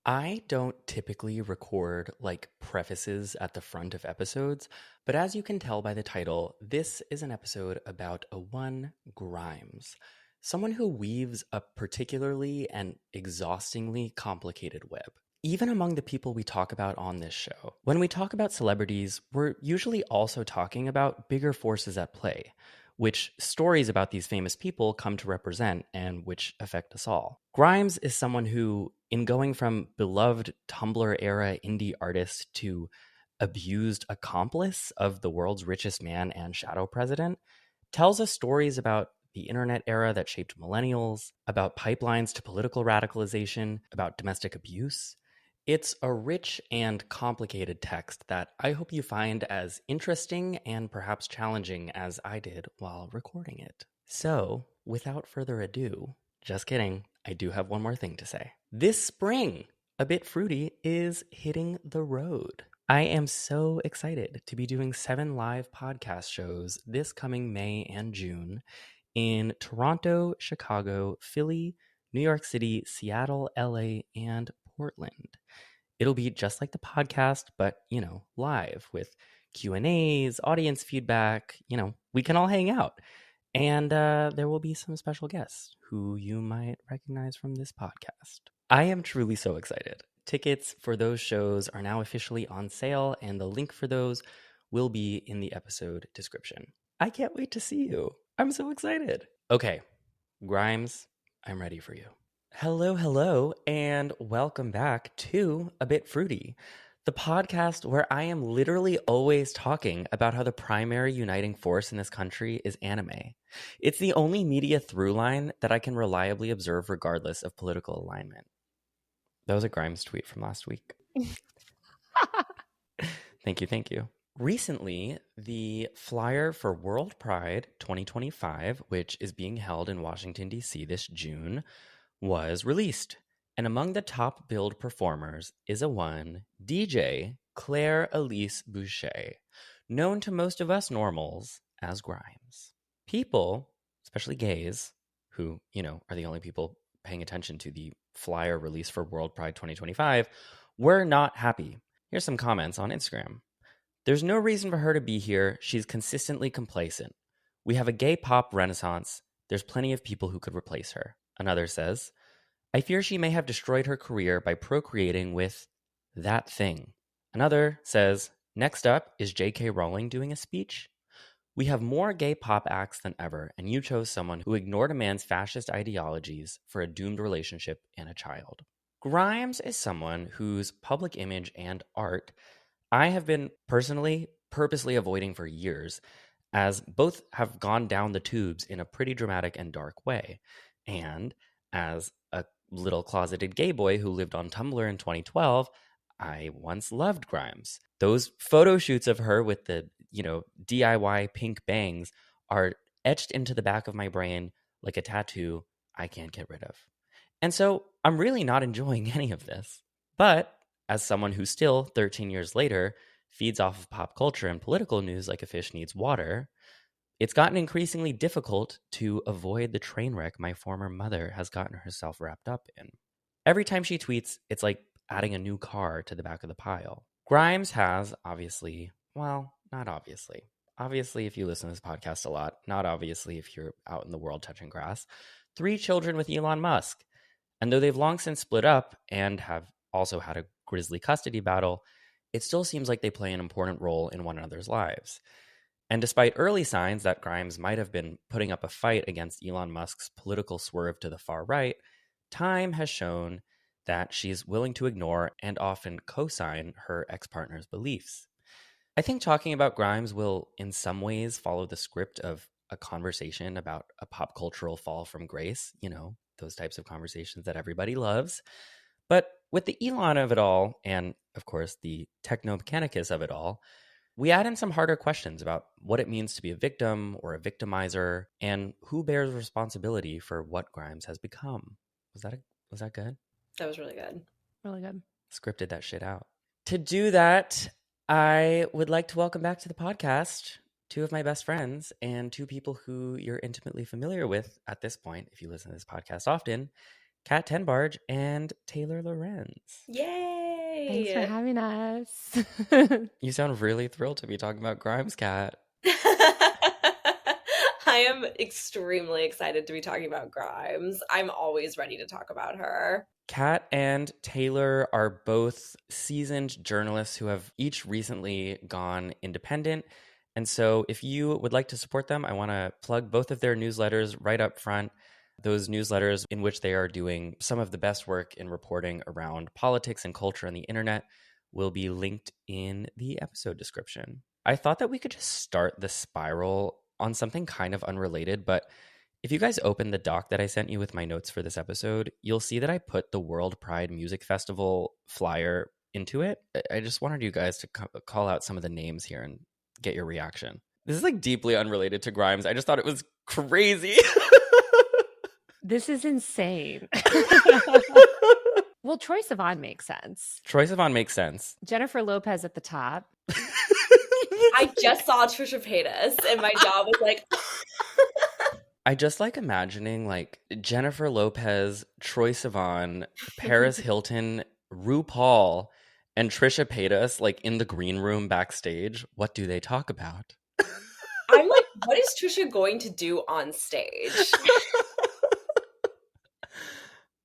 I don't typically record like prefaces at the front of episodes, but as you can tell by the title, this is an episode about a one Grimes, someone who weaves a particularly and exhaustingly complicated web. Even among the people we talk about on this show, when we talk about celebrities, we're usually also talking about bigger forces at play, which stories about these famous people come to represent and which affect us all. Grimes is someone who, in going from beloved Tumblr era indie artist to abused accomplice of the world's richest man and shadow president, tells us stories about the internet era that shaped millennials, about pipelines to political radicalization, about domestic abuse. It's a rich and complicated text that I hope you find as interesting and perhaps challenging as I did while recording it. So, without further ado, just kidding, I do have one more thing to say. This spring, A Bit Fruity is hitting the road. I am so excited to be doing 7 live podcast shows this coming May and June in Toronto, Chicago, Philly, New York City, Seattle, LA, and Portland. It'll be just like the podcast, but, live with Q&As, audience feedback, we can all hang out. And there will be some special guests who you might recognize from this podcast. I am truly so excited. Tickets for those shows are now officially on sale, and the link for those will be in the episode description. I can't wait to see you. I'm so excited. Okay, Grimes, I'm ready for you. Hello, and welcome back to A Bit Fruity, the podcast where I am literally always talking about how the primary uniting force in this country is anime. It's the only media through line that I can reliably observe regardless of political alignment. That was a Grimes tweet from last week. Thank you. Recently, the flyer for World Pride 2025, which is being held in Washington, D.C. this June, was released. And among the top billed performers is a one DJ Claire Elise Boucher, known to most of us normals as Grimes. People, especially gays, who, are the only people paying attention to the flyer release for World Pride 2025, were not happy. Here's some comments on Instagram. There's no reason for her to be here. She's consistently complacent. We have a gay pop renaissance. There's plenty of people who could replace her. Another says, I fear she may have destroyed her career by procreating with that thing. Another says, next up, is J.K. Rowling doing a speech? We have more gay pop acts than ever, and you chose someone who ignored a man's fascist ideologies for a doomed relationship and a child. Grimes is someone whose public image and art I have been personally purposely avoiding for years, as both have gone down the tubes in a pretty dramatic and dark way. And as a little closeted gay boy who lived on Tumblr in 2012, I once loved Grimes. Those photo shoots of her with the, DIY pink bangs are etched into the back of my brain like a tattoo I can't get rid of. And so I'm really not enjoying any of this. But as someone who still, 13 years later, feeds off of pop culture and political news like a fish needs water, it's gotten increasingly difficult to avoid the train wreck my former mother has gotten herself wrapped up in. Every time she tweets, it's like adding a new car to the back of the pile. Grimes has, obviously, well, not obviously. Obviously, if you listen to this podcast a lot, not obviously if you're out in the world touching grass, 3 children with Elon Musk. And though they've long since split up and have also had a grisly custody battle, it still seems like they play an important role in one another's lives. And despite early signs that Grimes might have been putting up a fight against Elon Musk's political swerve to the far right, time has shown that she's willing to ignore and often co-sign her ex-partner's beliefs. I think talking about Grimes will in some ways follow the script of a conversation about a pop cultural fall from grace, those types of conversations that everybody loves. But with the Elon of it all, and of course the techno-mechanicus of it all, we add in some harder questions about what it means to be a victim or a victimizer, and who bears responsibility for what Grimes has become. Was that good? That was really good. Really good. Scripted that shit out. To do that, I would like to welcome back to the podcast 2 of my best friends and 2 people who you're intimately familiar with at this point, if you listen to this podcast often, Kat Tenbarge and Taylor Lorenz. Thanks for Yay! having us. You sound really thrilled to be talking about Grimes, Kat. I am extremely excited to be talking about Grimes. I'm always ready to talk about her. Kat and Taylor are both seasoned journalists who have each recently gone independent. And so, if you would like to support them, I want to plug both of their newsletters right up front. Those newsletters, in which they are doing some of the best work in reporting around politics and culture on the internet, will be linked in the episode description. I thought that we could just start the spiral on something kind of unrelated, but if you guys open the doc that I sent you with my notes for this episode, you'll see that I put the World Pride Music Festival flyer into it. I just wanted you guys to call out some of the names here and get your reaction. This is like deeply unrelated to Grimes. I just thought it was crazy. This is insane. Well, Troye Sivan makes sense. Troye Sivan makes sense. Jennifer Lopez at the top. I just saw Trisha Paytas and my jaw was like, I just like imagining like Jennifer Lopez, Troye Sivan, Paris Hilton, RuPaul, and Trisha Paytas like in the green room backstage. What do they talk about? I'm like, what is Trisha going to do on stage?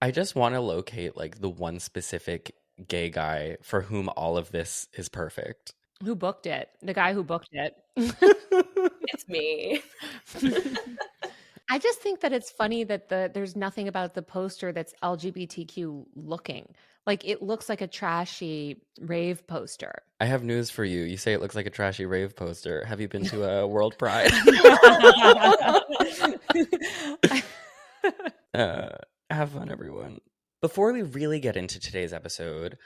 I just want to locate like the one specific gay guy for whom all of this is perfect. Who booked it? The guy who booked it. It's me. I just think that it's funny that there's nothing about the poster that's LGBTQ looking. Like it looks like a trashy rave poster. I have news for you. You say it looks like a trashy rave poster. Have you been to a World Pride? Have fun, everyone. Before we really get into today's episode,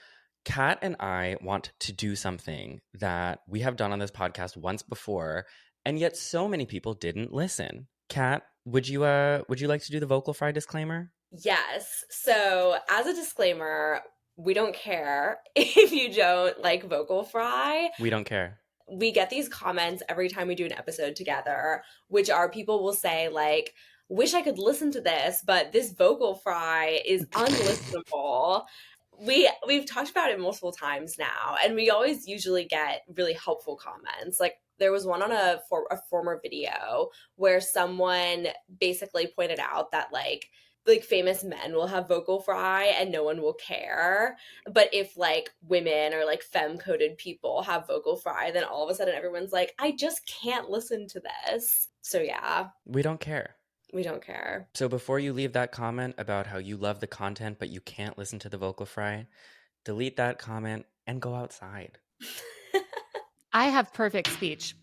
Kat and I want to do something that we have done on this podcast once before, and yet so many people didn't listen. Kat, would you like to do the vocal fry disclaimer? Yes. So, as a disclaimer, we don't care if you don't like vocal fry. We don't care. We get these comments every time we do an episode together, which are people will say like, wish I could listen to this, but this vocal fry is unlistenable. We've talked about it multiple times now, and we always usually get really helpful comments. Like there was one on a former video where someone basically pointed out that like famous men will have vocal fry and no one will care, but if like women or like femme-coded people have vocal fry, then all of a sudden everyone's like, I just can't listen to this. So yeah, we don't care. We don't care. So before you leave that comment about how you love the content but you can't listen to the vocal fry, delete that comment and go outside. I have perfect speech.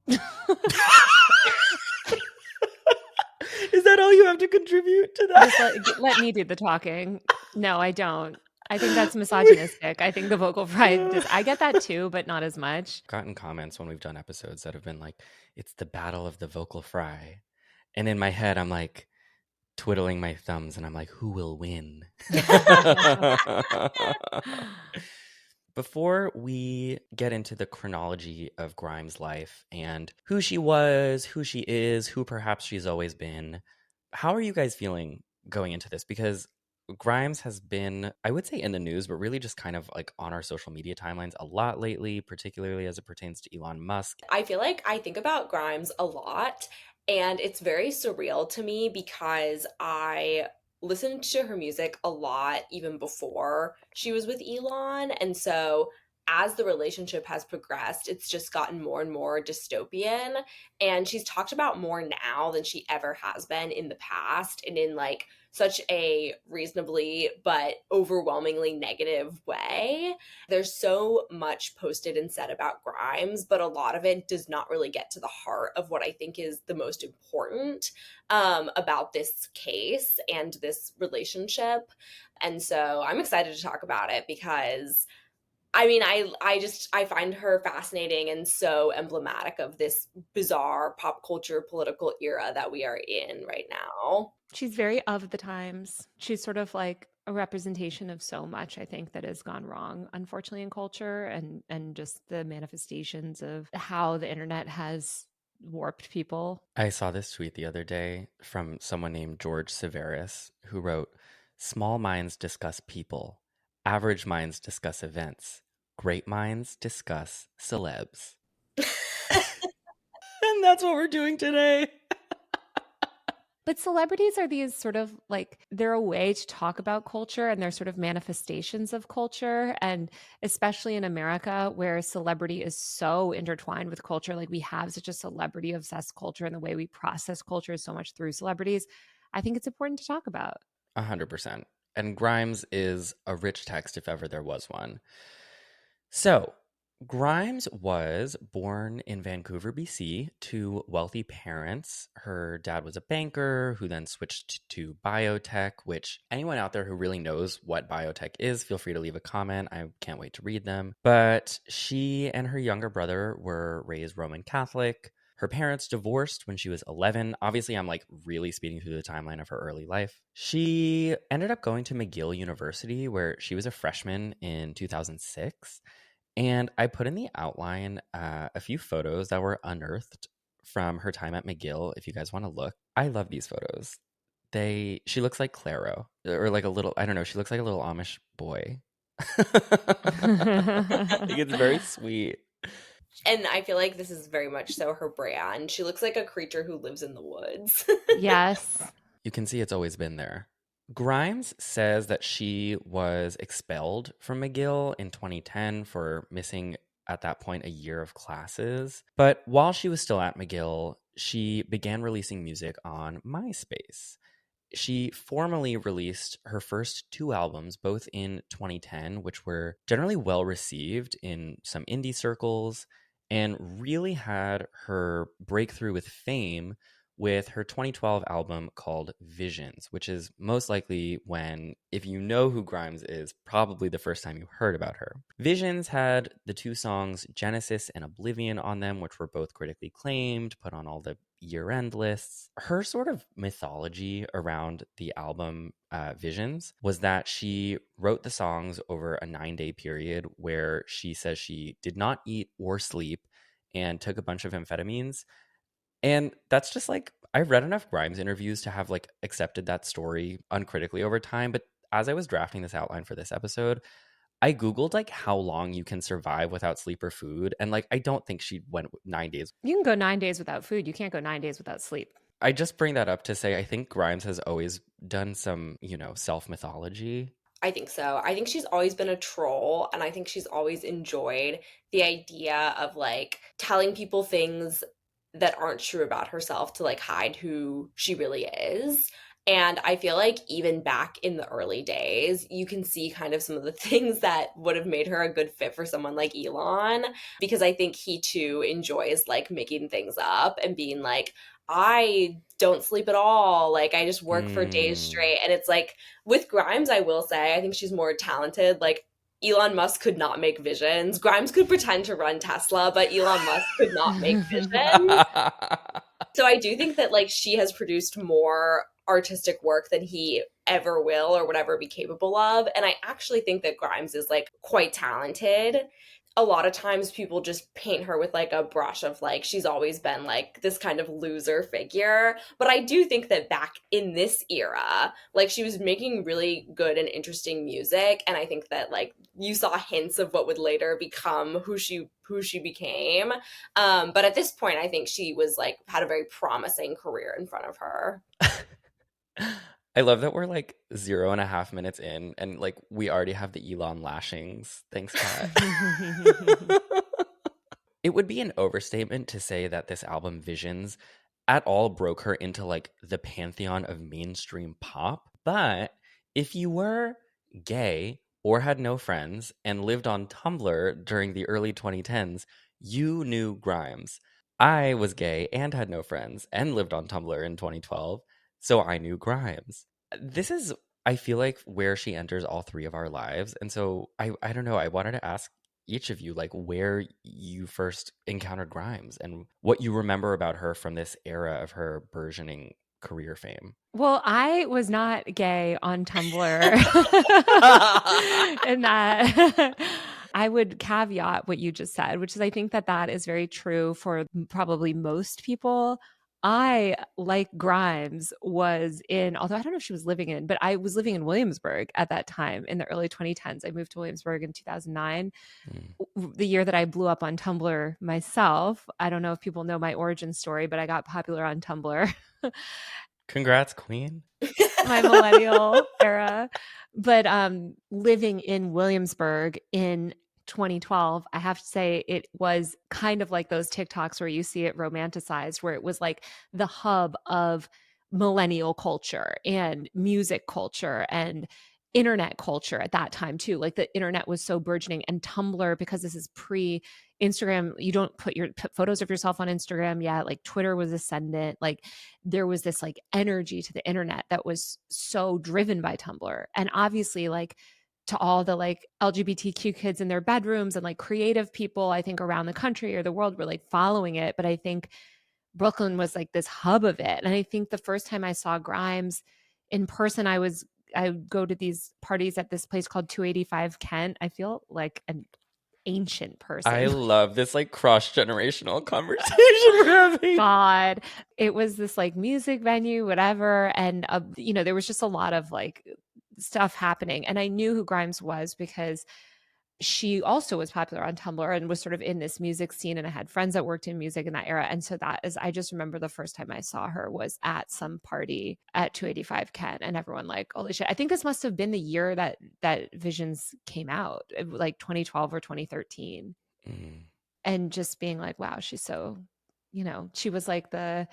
Is that all you have to contribute to that? Just let me do the talking. No, I don't. I think that's misogynistic. I think the vocal fry, I get that too, but not as much. Gotten comments when we've done episodes that have been like, it's the battle of the vocal fry. And in my head, I'm like twiddling my thumbs and I'm like, who will win? Before we get into the chronology of Grimes' life and who she was, who she is, who perhaps she's always been, how are you guys feeling going into this? Because Grimes has been, I would say, in the news, but really just kind of like on our social media timelines a lot lately, particularly as it pertains to Elon Musk. I feel like I think about Grimes a lot, and it's very surreal to me because I listened to her music a lot even before she was with Elon. And so as the relationship has progressed, it's just gotten more and more dystopian. And she's talked about more now than she ever has been in the past, and in like such a reasonably but overwhelmingly negative way. There's so much posted and said about Grimes, but a lot of it does not really get to the heart of what I think is the most important about this case and this relationship. And so I'm excited to talk about it because I mean, I find her fascinating and so emblematic of this bizarre pop culture political era that we are in right now. She's very of the times. She's sort of like a representation of so much, I think, that has gone wrong, unfortunately, in culture and just the manifestations of how the internet has warped people. I saw this tweet the other day from someone named George Severus, who wrote, Small minds discuss people. Average minds discuss events. Great minds discuss celebs. And that's what we're doing today. But celebrities are these sort of like, they're a way to talk about culture and they're sort of manifestations of culture. And especially in America, where celebrity is so intertwined with culture, like we have such a celebrity obsessed culture and the way we process culture is so much through celebrities. I think it's important to talk about. 100%. And Grimes is a rich text if ever there was one. So, Grimes was born in Vancouver, BC, to wealthy parents. Her dad was a banker who then switched to biotech, which anyone out there who really knows what biotech is, feel free to leave a comment. I can't wait to read them. But she and her younger brother were raised Roman Catholic. Her parents divorced when she was 11. Obviously, I'm like really speeding through the timeline of her early life. She ended up going to McGill University, where she was a freshman in 2006. And I put in the outline a few photos that were unearthed from her time at McGill. If you guys want to look, I love these photos. She looks like Claro, or like a little, I don't know, she looks like a little Amish boy. Like, it's very sweet. And I feel like this is very much so her brand. She looks like a creature who lives in the woods. Yes. You can see it's always been there. Grimes says that she was expelled from McGill in 2010 for missing, at that point, a year of classes. But while she was still at McGill, she began releasing music on MySpace. She formally released her first two albums, both in 2010, which were generally well received in some indie circles, and really had her breakthrough with fame with her 2012 album called Visions, which is most likely when, if you know who Grimes is, probably the first time you heard about her. Visions had the two songs Genesis and Oblivion on them, which were both critically acclaimed, put on all the year-end lists. Her sort of mythology around the album Visions was that she wrote the songs over a 9-day period where she says she did not eat or sleep and took a bunch of amphetamines. And that's just like, I've read enough Grimes interviews to have like accepted that story uncritically over time. But as I was drafting this outline for this episode, I Googled like how long you can survive without sleep or food. And like, I don't think she went 9 days. You can go 9 days without food. You can't go 9 days without sleep. I just bring that up to say, I think Grimes has always done some, self mythology. I think so. I think she's always been a troll, and I think she's always enjoyed the idea of like telling people things that aren't true about herself to like hide who she really is. And I feel like even back in the early days, you can see kind of some of the things that would have made her a good fit for someone like Elon, because I think he too enjoys like making things up and being like, I don't sleep at all. Like, I just work for days straight. And it's like, with Grimes, I will say, I think she's more talented. Like, Elon Musk could not make Visions. Grimes could pretend to run Tesla, but Elon Musk could not make Visions. So I do think that like she has produced more artistic work than he ever will or would ever be capable of. And I actually think that Grimes is like quite talented. A lot of times people just paint her with like a brush of like she's always been like this kind of loser figure. But I do think that back in this era, like she was making really good and interesting music. And I think that like you saw hints of what would later become who she became. But at this point, I think she was like had a very promising career in front of her. I love that we're like 0.5 minutes in and like we already have the Elon lashings. Thanks, Kat. It would be an overstatement to say that this album Visions at all broke her into like the pantheon of mainstream pop. But if you were gay or had no friends and lived on Tumblr during the early 2010s, you knew Grimes. I was gay and had no friends and lived on Tumblr in 2012. So I knew Grimes. This is, I feel like, where she enters all three of our lives. And so I don't know. I wanted to ask each of you, like, where you first encountered Grimes and what you remember about her from this era of her burgeoning career fame. Well, I was not gay on Tumblr. And that I would caveat what you just said, which is I think that that is very true for probably most people I, like Grimes, was in, although I don't know if she was living in, but I was living in Williamsburg at that time in the early 2010s. I moved to Williamsburg in 2009, Mm. the year that I blew up on Tumblr myself. I don't know if people know my origin story, but I got popular on Tumblr. Congrats, Queen. My millennial era. But living in Williamsburg in 2012, I have to say it was kind of like those TikToks where you see it romanticized, where it was like the hub of millennial culture and music culture and internet culture at that time too. Like the internet was so burgeoning, and Tumblr, because this is pre Instagram, you don't put photos of yourself on Instagram yet. Like Twitter was ascendant. Like there was this like energy to the internet that was so driven by Tumblr. And obviously, like to all the like LGBTQ kids in their bedrooms and like creative people, I think around the country or the world were like following it. But I think Brooklyn was like this hub of it. And I think the first time I saw Grimes in person, I would go to these parties at this place called 285 Kent. I feel like an ancient I person. love this like cross generational conversation we're having. God, it was this like music venue, whatever. And, there was just a lot of like stuff happening. And I knew who Grimes was because she also was popular on Tumblr and was sort of in this music scene. And I had friends that worked in music in that era. And so I just remember the first time I saw her was at some party at 285 Ken, and everyone like, holy shit. I think this must have been the year that Visions came out, like 2012 or 2013, Mm. and just being like, wow, she's so, she was like the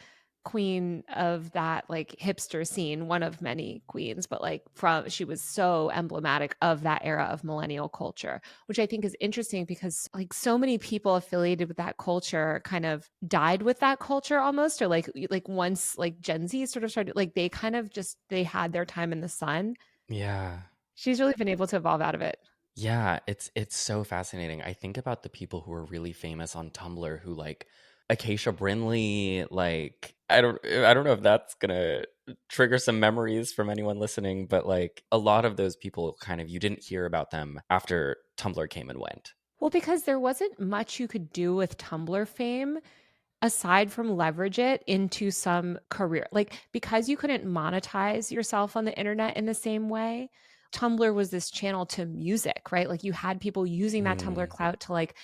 queen of that like hipster scene, one of many queens, but like she was so emblematic of that era of millennial culture, which I think is interesting because like so many people affiliated with that culture kind of died with that culture almost, or like once like Gen Z sort of started, like they kind of just, they had their time in the sun. Yeah. She's really been able to evolve out of it. Yeah, it's so fascinating. I think about the people who are really famous on Tumblr who like Acacia Brinley, like I don't know if that's gonna trigger some memories from anyone listening, but like a lot of those people kind of you didn't hear about them after Tumblr came and went. Well, because there wasn't much you could do with Tumblr fame aside from leverage it into some career. Like because you couldn't monetize yourself on the internet in the same way, Tumblr was this channel to music, right? Like you had people using that Tumblr Mm, clout to like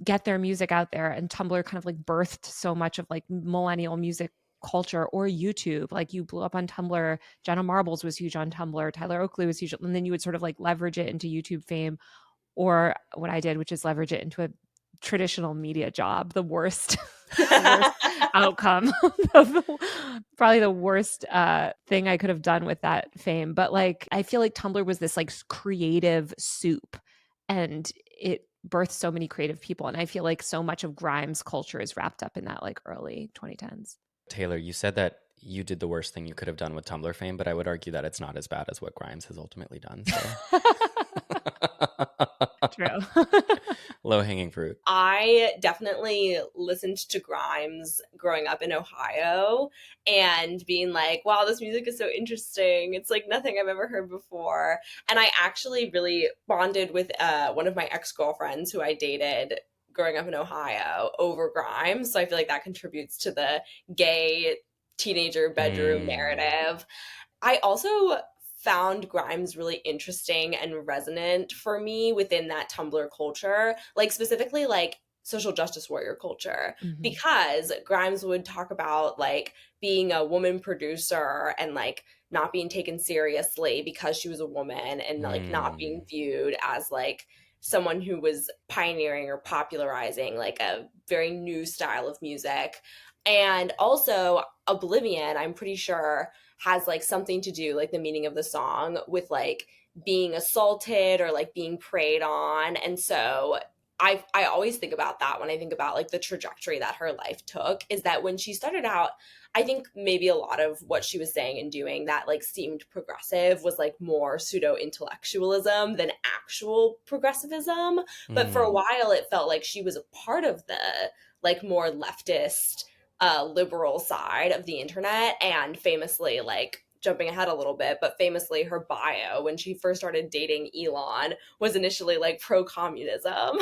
get their music out there, and Tumblr kind of like birthed so much of like millennial music culture. Or YouTube, like you blew up on Tumblr. Jenna Marbles was huge on Tumblr. Tyler Oakley was huge, and then you would sort of like leverage it into YouTube fame, or what I did, which is leverage it into a traditional media job. The worst, the worst outcome, probably the worst thing I could have done with that fame. But like, I feel like Tumblr was this like creative soup, and it birthed so many creative people. And I feel like so much of Grimes culture is wrapped up in that like early 2010s. Taylor, you said that you did the worst thing you could have done with Tumblr fame, but I would argue that it's not as bad as what Grimes has ultimately done. So True. low hanging fruit. I definitely listened to Grimes growing up in Ohio and being like, wow, this music is so interesting. It's like nothing I've ever heard before. And I actually really bonded with one of my ex girlfriends who I dated growing up in Ohio over Grimes. So I feel like that contributes to the gay teenager bedroom Mm, narrative. I also found Grimes really interesting and resonant for me within that Tumblr culture, like specifically like social justice warrior culture, Mhm. because Grimes would talk about like being a woman producer and like not being taken seriously because she was a woman, and like not being mm, viewed as like someone who was pioneering or popularizing like a very new style of music. And also Oblivion, I'm pretty sure, has like something to do, like the meaning of the song, with like being assaulted or like being preyed on. And so I always think about that when I think about like the trajectory that her life took, is that when she started out, I think maybe a lot of what she was saying and doing that like seemed progressive was like more pseudo intellectualism than actual progressivism. But for a mm. while it felt like she was a part of the like more leftist liberal side of the internet. And famously, like jumping ahead a little bit, but famously her bio when she first started dating Elon was initially like pro communism.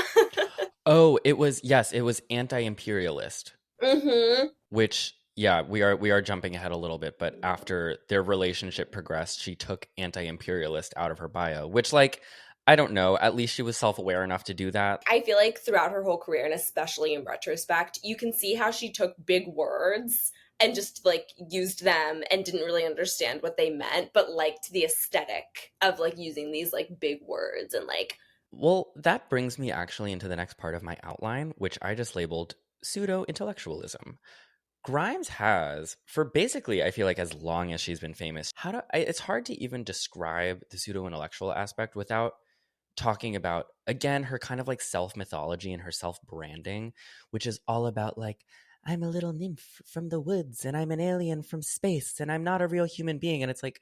Oh, it was, yes, it was anti imperialist, Mm-hmm. which, yeah, we are jumping ahead a little bit, but after their relationship progressed, she took anti-imperialist out of her bio, which like I don't know, at least she was self-aware enough to do that. I feel like throughout her whole career, and especially in retrospect, you can see how she took big words and just like used them and didn't really understand what they meant, but liked the aesthetic of like using these like big words and like, Well, that brings me actually into the next part of my outline, which I just labeled pseudo-intellectualism. Grimes has, for basically, I feel like as long as she's been famous, it's hard to even describe the pseudo intellectual aspect without talking about, again, her kind of like self mythology and her self branding, which is all about like, I'm a little nymph from the woods and I'm an alien from space and I'm not a real human being. And it's like,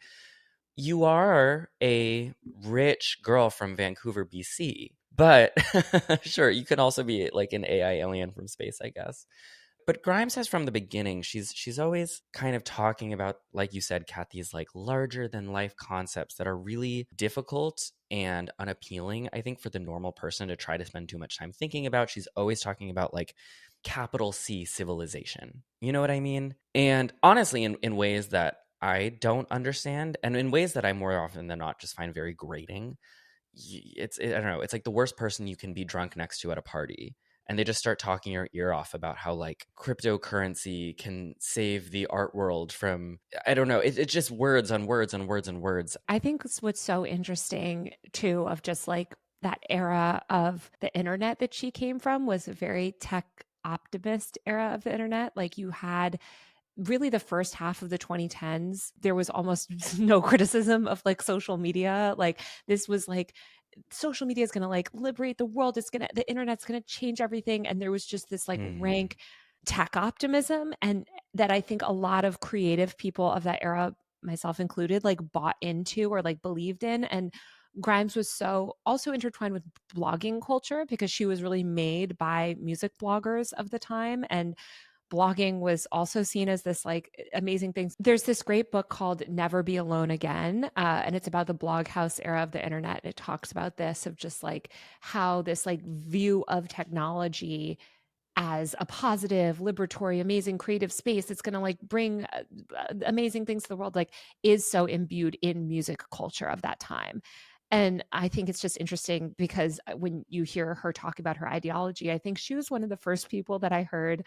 you are a rich girl from Vancouver, BC. But sure, you can also be like an AI alien from space, I guess. But Grimes has from the beginning, she's always kind of talking about, like you said, Kat, these like larger than life concepts that are really difficult and unappealing, I think, for the normal person to try to spend too much time thinking about. She's always talking about like capital C civilization. You know what I mean? And honestly, in ways that I don't understand, and in ways that I more often than not just find very grating. I don't know, it's like the worst person you can be drunk next to at a party, and they just start talking your ear off about how like cryptocurrency can save the art world from, I don't know, it's just words on words on words and words. I think what's so interesting too of just like that era of the internet that she came from was a very tech optimist era of the internet. Like you had really the first half of the 2010s, there was almost no criticism of like social media. Like this was like social media is going to like liberate the world. The internet's going to change everything. And there was just this like Hmm. rank tech optimism. And that I think a lot of creative people of that era, myself included, like bought into or like believed in. And Grimes was so also intertwined with blogging culture because she was really made by music bloggers of the time. And blogging was also seen as this like amazing thing. There's this great book called Never Be Alone Again, and it's about the blog house era of the internet. It talks about this of just like how this like view of technology as a positive, liberatory, amazing, creative space it's going to like bring amazing things to the world, like is so imbued in music culture of that time. And I think it's just interesting because when you hear her talk about her ideology, I think she was one of the first people that I heard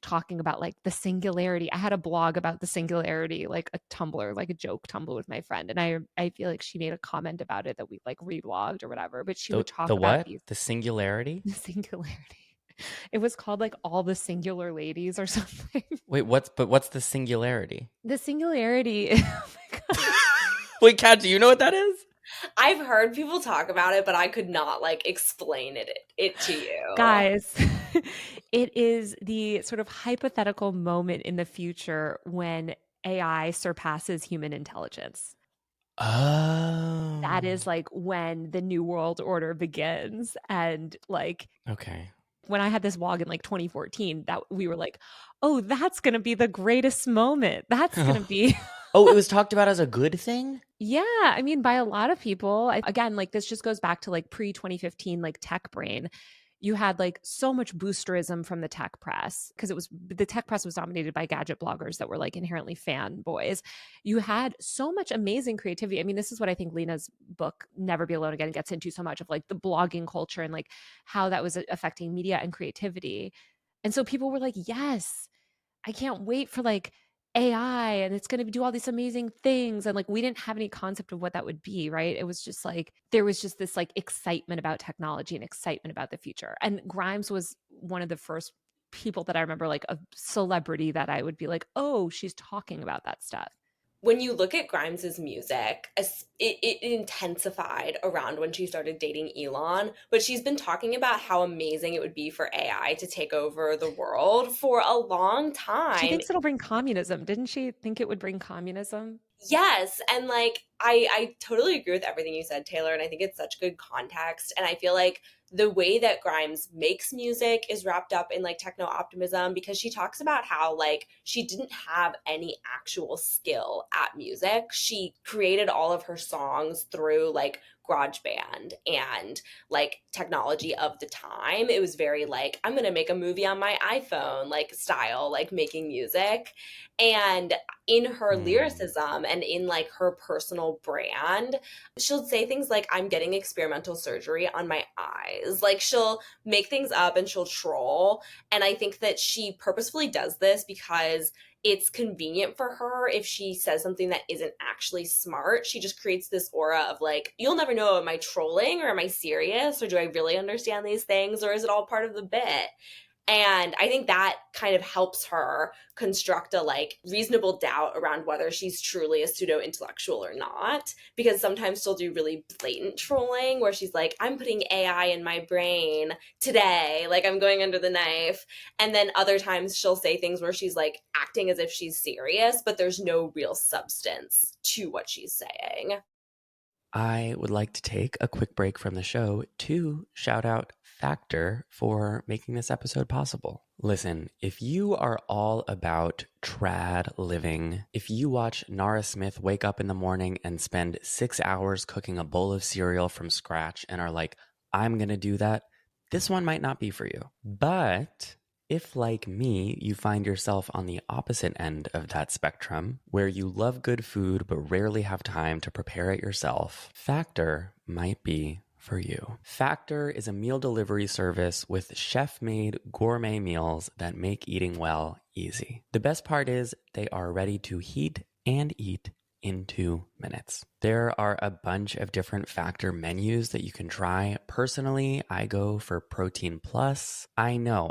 talking about like the singularity. I had a blog about the singularity, like a Tumblr, like a joke Tumblr with my friend. And I feel like she made a comment about it that we like reblogged or whatever, but she would The talk about what? these The singularity? the singularity. It was called like all the singular ladies or something. Wait, what's the singularity? The singularity. Oh my God. Wait, Kat, do you know what that is? I've heard people talk about it, but I could not like explain it to you. Guys, it is the sort of hypothetical moment in the future when AI surpasses human intelligence. That Oh. is like when the new world order begins. And like Okay. when I had this blog in like 2014, that we were like, oh, that's going to be the greatest moment. That's going to be Oh, it was talked about as a good thing? Yeah, I mean, by a lot of people. Again, like this just goes back to like pre 2015, like tech brain. You had like so much boosterism from the tech press because it was the tech press was dominated by gadget bloggers that were like inherently fanboys. You had so much amazing creativity. I mean, this is what I think Lena's book, Never Be Alone Again, gets into so much of like the blogging culture and like how that was affecting media and creativity. And so people were like, yes, I can't wait for like AI and it's going to do all these amazing things. And like, we didn't have any concept of what that would be, right? It was just like, there was just this like excitement about technology and excitement about the future. And Grimes was one of the first people that I remember, like a celebrity that I would be like, oh, she's talking about that stuff. When you look at Grimes's music, it intensified around when she started dating Elon, but she's been talking about how amazing it would be for AI to take over the world for a long She time. thinks it'll bring communism. Didn't she think it would bring communism? Yes, and like I totally agree with everything you said, Taylor, and I think it's such good context. And I feel like the way that Grimes makes music is wrapped up in like techno optimism because she talks about how like she didn't have any actual skill at music. She created all of her songs through like GarageBand and like technology of the time. It was very like, I'm gonna make a movie on my iPhone, like style, like making music. And in her Hmm. lyricism and in like her personal brand, she'll say things like, I'm getting experimental surgery on my eyes. Like she'll make things up and she'll troll. And I think that she purposefully does this because it's convenient for her if she says something that isn't actually smart. She just creates this aura of like, you'll never know, am I trolling or am I serious or do I really understand these things or is it all part of the bit? And I think that kind of helps her construct a like reasonable doubt around whether she's truly a pseudo intellectual or not. Because sometimes she'll do really blatant trolling where she's like, I'm putting AI in my brain today, like I'm going under the knife. And then other times she'll say things where she's like acting as if she's serious, but there's no real substance to what she's saying. I would like to take a quick break from the show to shout out Factor for making this episode possible. Listen, if you are all about trad living, if you watch Nara Smith wake up in the morning and spend 6 hours cooking a bowl of cereal from scratch and are like, I'm going to do that, this one might not be for you. But if, like me, you find yourself on the opposite end of that spectrum, where you love good food but rarely have time to prepare it yourself, Factor might be for you. Factor is a meal delivery service with chef-made gourmet meals that make eating well easy. The best part is they are ready to heat and eat in 2 minutes. There are a bunch of different Factor menus that you can try. Personally, I go for Protein Plus. I know,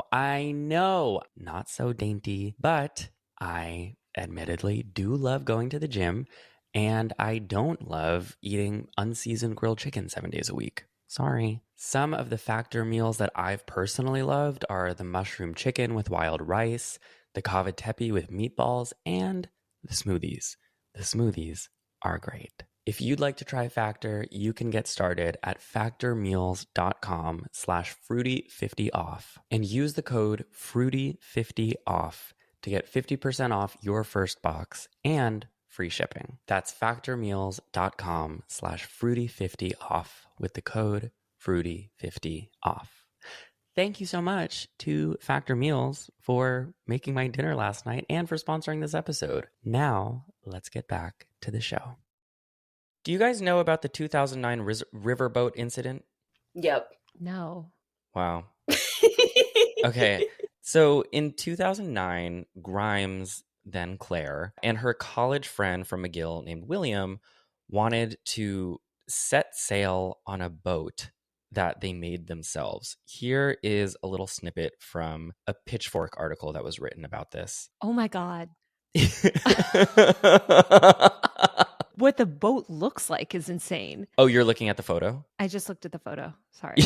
not so dainty, but I admittedly do love going to the gym, and I don't love eating unseasoned grilled chicken 7 days a week. Sorry. Some of the Factor meals that I've personally loved are the mushroom chicken with wild rice, the cavatappi with meatballs, and the smoothies. The smoothies are great. If you'd like to try Factor, you can get started at factormeals.com/fruity50off and use the code fruity50off to get 50% off your first box and free shipping. That's factormeals.com/fruity50off with the code fruity50off. Thank you so much to Factor Meals for making my dinner last night and for sponsoring this episode. Now, let's get back to the show. Do you guys know about the 2009 riverboat incident? Yep. No. Wow. Okay. So in 2009, Grimes, then Claire, and her college friend from McGill named William wanted to set sail on a boat that they made themselves. Here is a little snippet from a Pitchfork article that was written about this. Oh my God. What the boat looks like is insane. Oh, you're looking at the photo? I just looked at the photo. Sorry.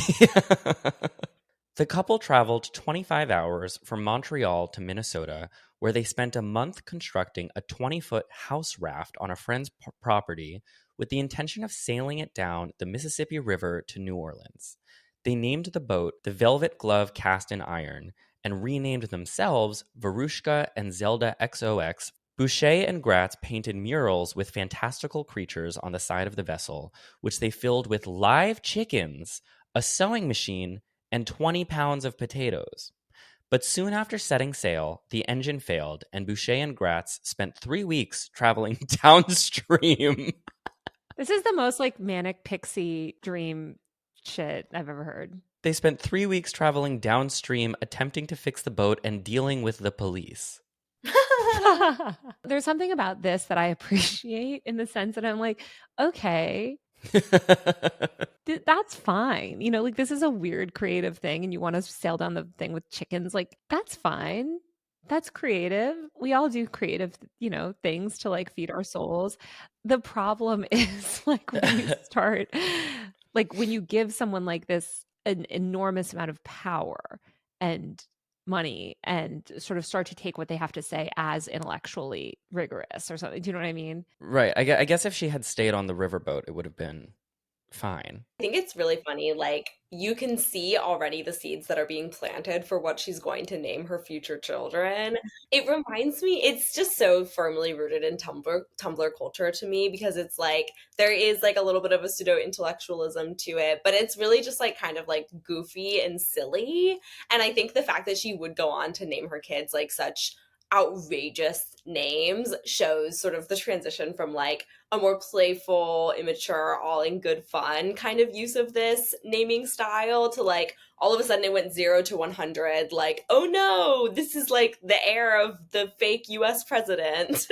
The couple traveled 25 hours from Montreal to Minnesota, where they spent a month constructing a 20-foot house raft on a friend's property with the intention of sailing it down the Mississippi River to New Orleans. They named the boat the Velvet Glove Cast in Iron and renamed themselves Verushka and Zelda XOX. Boucher and Gratz painted murals with fantastical creatures on the side of the vessel, which they filled with live chickens, a sewing machine, and 20 pounds of potatoes. But soon after setting sail, the engine failed, and Boucher and Gratz spent 3 weeks traveling downstream. This is the most like manic pixie dream shit I've ever heard. They spent 3 weeks traveling downstream, attempting to fix the boat and dealing with the police. There's something about this that I appreciate in the sense that I'm like, okay, that's fine. You know, like this is a weird creative thing and you want to sail down the thing with chickens. Like, that's fine. That's creative. We all do creative, you know, things to like feed our souls. The problem is like when you start, like when you give someone like this an enormous amount of power and money and sort of start to take what they have to say as intellectually rigorous or something. Do you know what I mean? Right. I guess if she had stayed on the riverboat, it would have been fine. I think it's really funny. Like, you can see already the seeds that are being planted for what she's going to name her future children. It reminds me, it's just so firmly rooted in Tumblr culture to me, because it's like there is like a little bit of a pseudo intellectualism to it, but it's really just like kind of like goofy and silly. And I think the fact that she would go on to name her kids like such outrageous names shows sort of the transition from like a more playful, immature, all in good fun kind of use of this naming style to like all of a sudden it went 0 to 100. Like, oh no, this is like the heir of the fake US president.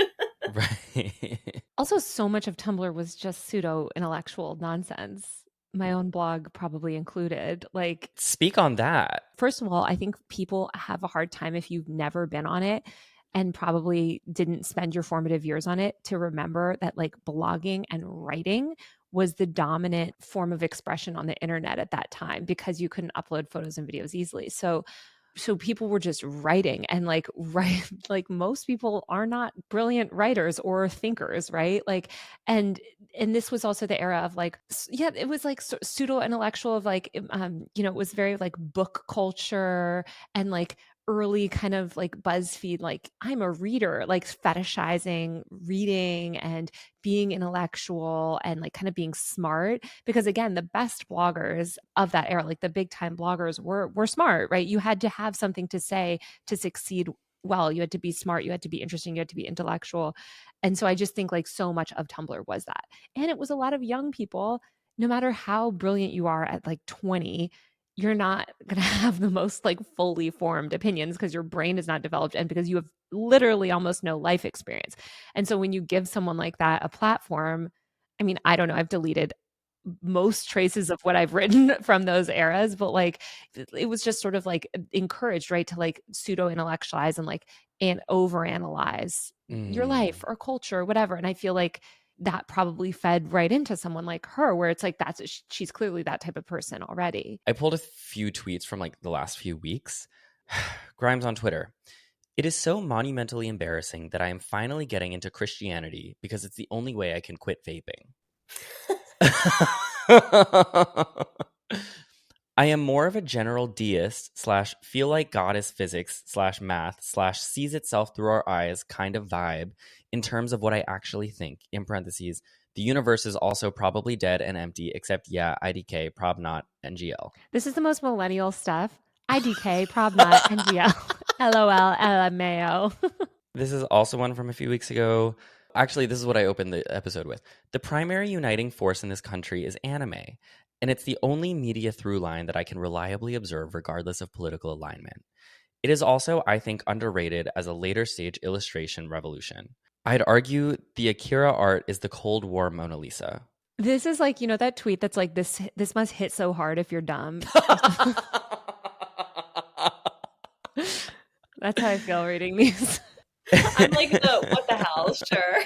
Right. Also, so much of Tumblr was just pseudo intellectual nonsense. My own blog probably included. Like, Speak on that. first of all, I think people have a hard time if you've never been on it and probably didn't spend your formative years on it to remember that like blogging and writing was the dominant form of expression on the internet at that time because you couldn't upload photos and videos easily. So people were just writing and like write like most people are not brilliant writers or thinkers, right? Like and this was also the era of like yeah, it was like pseudo intellectual of like you know, it was very like book culture and like early kind of like BuzzFeed, like I'm a reader, like fetishizing reading and being intellectual and like kind of being smart. Because again, the best bloggers of that era, like the big time bloggers, were smart, right? You had to have something to say to succeed well. You had to be smart, you had to be interesting, you had to be intellectual. And so I just think like so much of Tumblr was that. And it was a lot of young people, no matter how brilliant you are at like 20, you're not going to have the most like fully formed opinions because your brain is not developed and because you have literally almost no life experience. And so when you give someone like that a platform, I mean, I don't know, I've deleted most traces of what I've written from those eras, but like it was just sort of like encouraged, right, to like pseudo intellectualize and like and overanalyze your life Mm. or culture or whatever. And I feel like that probably fed right into someone like her, where it's like she's clearly that type of person already. I pulled a few tweets from like the last few weeks. Grimes on Twitter. It is so monumentally embarrassing that I am finally getting into Christianity because it's the only way I can quit vaping. I am more of a general deist slash feel like God is physics slash math slash sees itself through our eyes kind of vibe in terms of what I actually think. In parentheses, the universe is also probably dead and empty, except yeah, IDK, prob not, NGL. This is the most millennial stuff. IDK, prob not, NGL, LOL, LMAO. This is also one from a few weeks ago. Actually, this is what I opened the episode with. The primary uniting force in this country is anime, and it's the only media through line that I can reliably observe regardless of political alignment. It is also, I think, underrated as a later stage illustration revolution. I'd argue the Akira art is the Cold War Mona Lisa. This is like, you know, that tweet that's like, this must hit so hard if you're dumb. That's how I feel reading these. I'm like the what the hell, sure.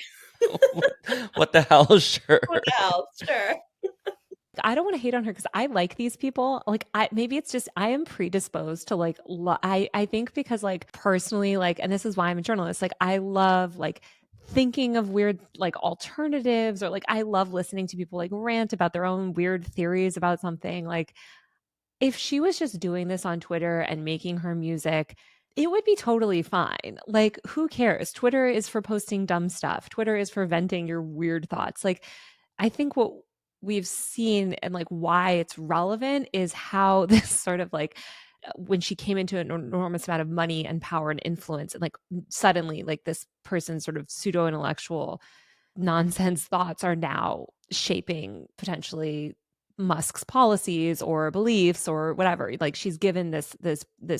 What the hell, sure. What the hell, sure. I don't want to hate on her because I like these people. Like, I maybe it's just I am predisposed to like I think because like personally, like, and this is why I'm a journalist, like I love like thinking of weird like alternatives, or like I love listening to people like rant about their own weird theories about something. Like, if she was just doing this on Twitter and making her music, it would be totally fine. Like, who cares? Twitter is for posting dumb stuff. Twitter is for venting your weird thoughts. Like, I think what we've seen and like why it's relevant is how this sort of like when she came into an enormous amount of money and power and influence, and like suddenly like this person's sort of pseudo intellectual nonsense thoughts are now shaping potentially Musk's policies or beliefs or whatever. Like, she's given this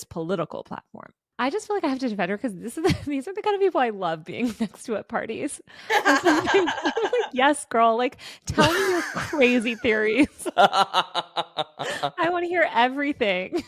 political platform. I just feel like I have to defend her because these are the kind of people I love being next to at parties. When something I'm like, yes, girl, like tell me your crazy theories. I want to hear everything.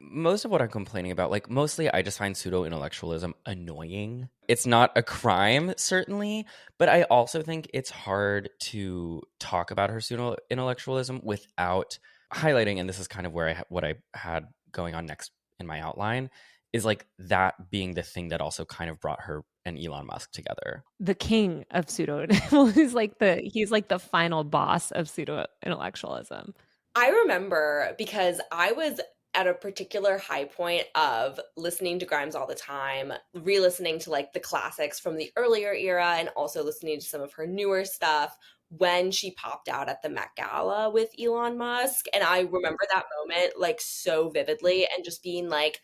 Most of what I'm complaining about, like mostly I just find pseudo intellectualism annoying. It's not a crime, certainly, but I also think it's hard to talk about her pseudo intellectualism without highlighting, and this is kind of where what I had going on next in my outline, is like that being the thing that also kind of brought her and Elon Musk together. The king of pseudo he's like the final boss of pseudo intellectualism. I remember because I was at a particular high point of listening to Grimes all the time, re-listening to like the classics from the earlier era and also listening to some of her newer stuff when she popped out at the Met Gala with Elon Musk. And I remember that moment like so vividly and just being like,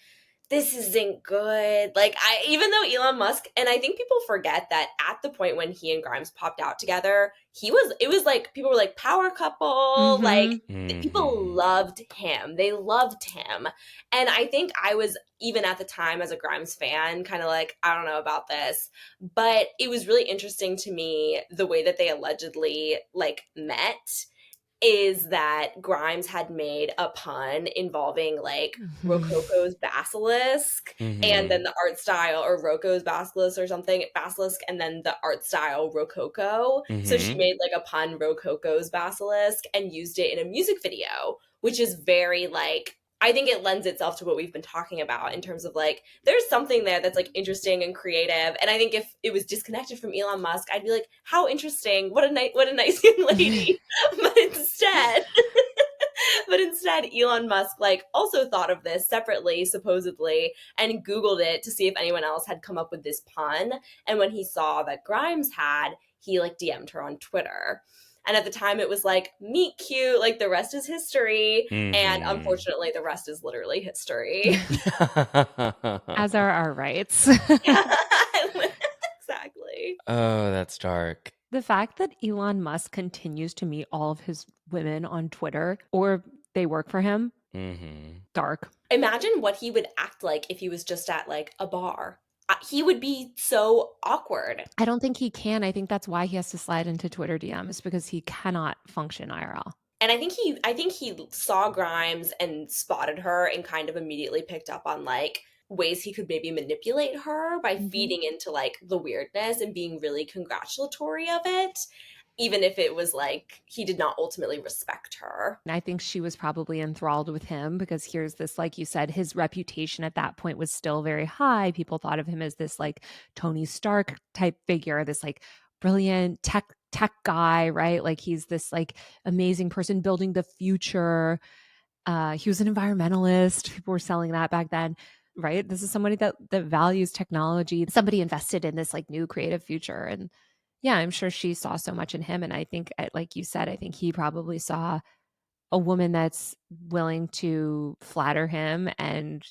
this isn't good. Like I even though Elon Musk and I think people forget that at the point when he and Grimes popped out together, it was like people were like power couple, like Mhm. people Mhm. loved him. They loved him. And I think I was even at the time as a Grimes fan kind of like I don't know about this, but it was really interesting to me the way that they allegedly like met is that Grimes had made a pun involving like Mhm. Rococo's basilisk and then Mhm. the art style or Rococo's basilisk or something, basilisk and then the art style Rococo. So she Mhm. made like a pun Rococo's basilisk and used it in a music video, which is very like I think it lends itself to what we've been talking about in terms of like there's something there that's like interesting and creative. And I think if it was disconnected from Elon Musk, I'd be like, how interesting! What a nice young lady. but instead but instead Elon Musk like also thought of this separately supposedly and googled it to see if anyone else had come up with this pun, and when he saw that Grimes had, he like DM'd her on Twitter. And at the time it was like meet cute, like the rest is history, and Mhm. unfortunately the rest is literally history. As are our rights. exactly. Oh, that's dark. The fact that Elon Musk continues to meet all of his women on Twitter or they work for him, Mhm. dark. Imagine what he would act like if he was just at like a bar. He would be so awkward. I don't think he can. I think that's why he has to slide into Twitter DMs because he cannot function IRL. And I think he saw Grimes and spotted her and kind of immediately picked up on like ways he could maybe manipulate her by Mhm. feeding into like the weirdness and being really congratulatory of it, even if it was like he did not ultimately respect her. And I think she was probably enthralled with him because here's this, like you said, his reputation at that point was still very high. People thought of him as this like Tony Stark type figure, this like brilliant tech guy, right? Like he's this like amazing person building the future. He was an environmentalist. People were selling that back then, right? This is somebody that values technology, somebody invested in this like new creative future. And yeah, I'm sure she saw so much in him. And I think, like you said, I think he probably saw a woman that's willing to flatter him and,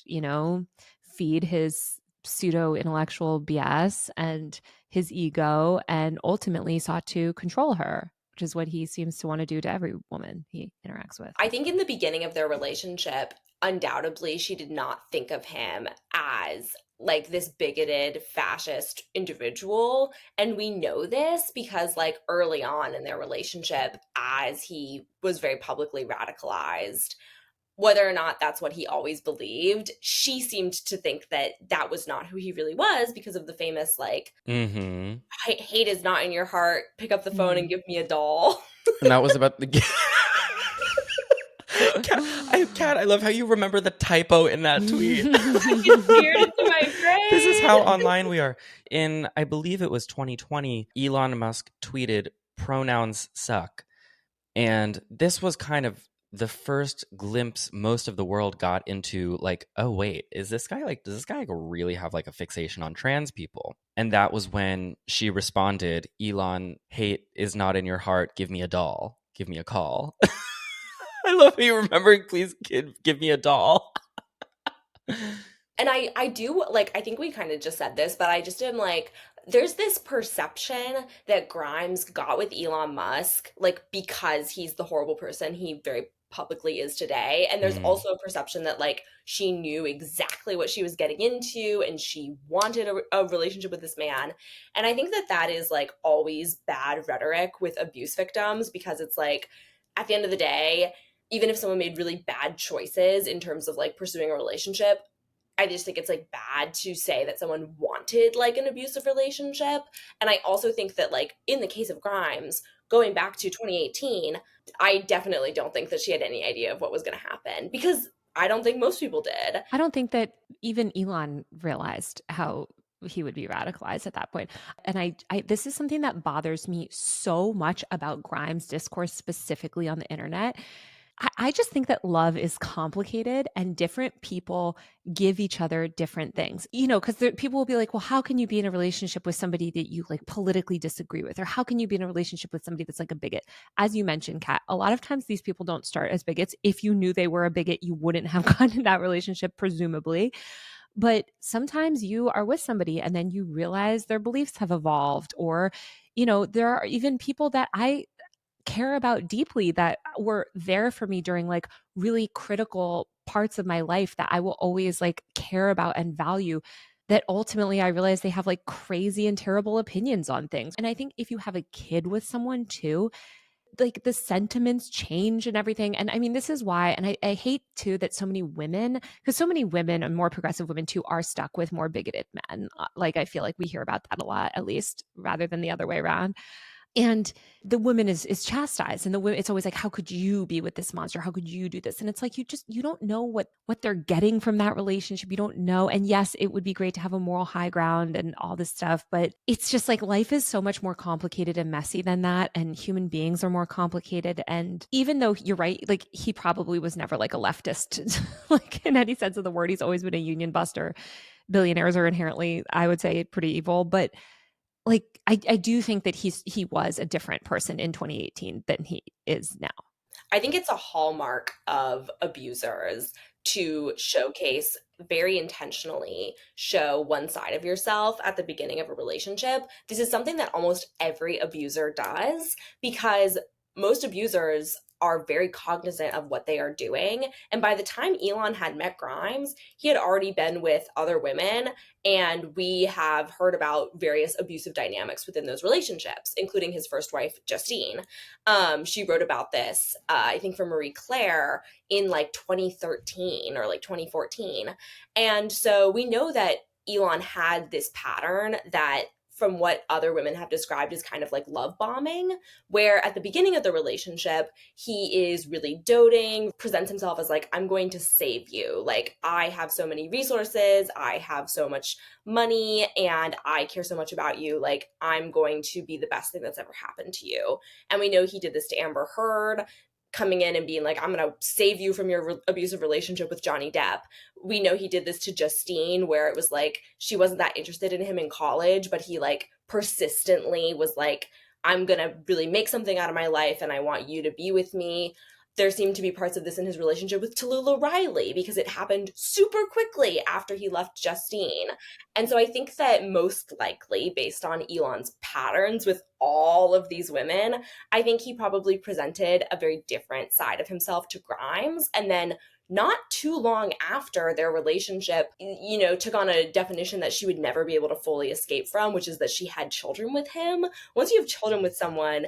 feed his pseudo intellectual BS and his ego and ultimately sought to control her, which is what he seems to want to do to every woman he interacts with. I think in the beginning of their relationship, undoubtedly, she did not think of him as like this bigoted fascist individual. And we know this because, like, early on in their relationship, as he was very publicly radicalized, whether or not that's what he always believed, she seemed to think that that was not who he really was because of the famous, like, Mhm. hate is not in your heart, pick up the phone and Mm. give me a doll. And that was about the Kat, I love how you remember the typo in that tweet. It's seared into my This is how brain. online we are. In, I believe it was 2020, Elon Musk tweeted, "Pronouns suck." And this was kind of the first glimpse most of the world got into, like, oh, wait, is this guy like, does this guy like really have like a fixation on trans people? And that was when she responded, Elon, hate is not in your heart. Give me a doll. Give me a call. I love how you remembering, please give me a doll. And I do like I think we kind of just said this, but I just am like there's this perception that Grimes got with Elon Musk like because he's the horrible person he very publicly is today, and there's Mm. also a perception that like she knew exactly what she was getting into and she wanted a relationship with this man. And I think that that is like always bad rhetoric with abuse victims because it's like at the end of the day, even if someone made really bad choices in terms of like pursuing a relationship, I just think it's like bad to say that someone wanted like an abusive relationship. And I also think that like in the case of Grimes, going back to 2018, I definitely don't think that she had any idea of what was going to happen because I don't think most people did. I don't think that even Elon realized how he would be radicalized at that point. And I this is something that bothers me so much about Grimes discourse specifically on the internet. I just think that love is complicated and different people give each other different things. You know, because people will be like, well, how can you be in a relationship with somebody that you like politically disagree with? Or how can you be in a relationship with somebody that's like a bigot? As you mentioned, Kat, a lot of times these people don't start as bigots. If you knew they were a bigot, you wouldn't have gotten in that relationship, presumably. But sometimes you are with somebody and then you realize their beliefs have evolved, or, you know, there are even people that I care about deeply that were there for me during like really critical parts of my life that I will always like care about and value, that ultimately I realize they have like crazy and terrible opinions on things. And I think if you have a kid with someone too, like the sentiments change and everything. And I mean, this is why, and I hate too that so many women, because so many women and more progressive women too are stuck with more bigoted men. Like I feel like we hear about that a lot, at least rather than the other way around. And the woman is chastised, and the women, it's always like, how could you be with this monster? How could you do this? And it's like, you don't know what they're getting from that relationship. You don't know. And yes, it would be great to have a moral high ground and all this stuff, but it's just like life is so much more complicated and messy than that, and human beings are more complicated. And even though you're right, like he probably was never like a leftist like in any sense of the word. He's always been a union buster. Billionaires are inherently, I would say, pretty evil, but like I do think that he was a different person in 2018 than he is now. I think it's a hallmark of abusers to showcase very intentionally show one side of yourself at the beginning of a relationship. This is something that almost every abuser does because most abusers are very cognizant of what they are doing. And by the time Elon had met Grimes, he had already been with other women. And we have heard about various abusive dynamics within those relationships, including his first wife, Justine. She wrote about this, I think, for Marie Claire in like 2013 or like 2014. And so we know that Elon had this pattern that from what other women have described as kind of like love bombing, where at the beginning of the relationship, he is really doting, presents himself as like, I'm going to save you. Like, I have so many resources, I have so much money, and I care so much about you. Like, I'm going to be the best thing that's ever happened to you. And we know he did this to Amber Heard, coming in and being like, I'm going to save you from your abusive relationship with Johnny Depp. We know he did this to Justine, where it was like she wasn't that interested in him in college, but he like persistently was like, I'm going to really make something out of my life and I want you to be with me. There seemed to be parts of this in his relationship with Tallulah Riley because it happened super quickly after he left Justine. And so I think that most likely, based on Elon's patterns with all of these women, I think he probably presented a very different side of himself to Grimes. And then not too long after their relationship, you know, took on a definition that she would never be able to fully escape from, which is that she had children with him. Once you have children with someone,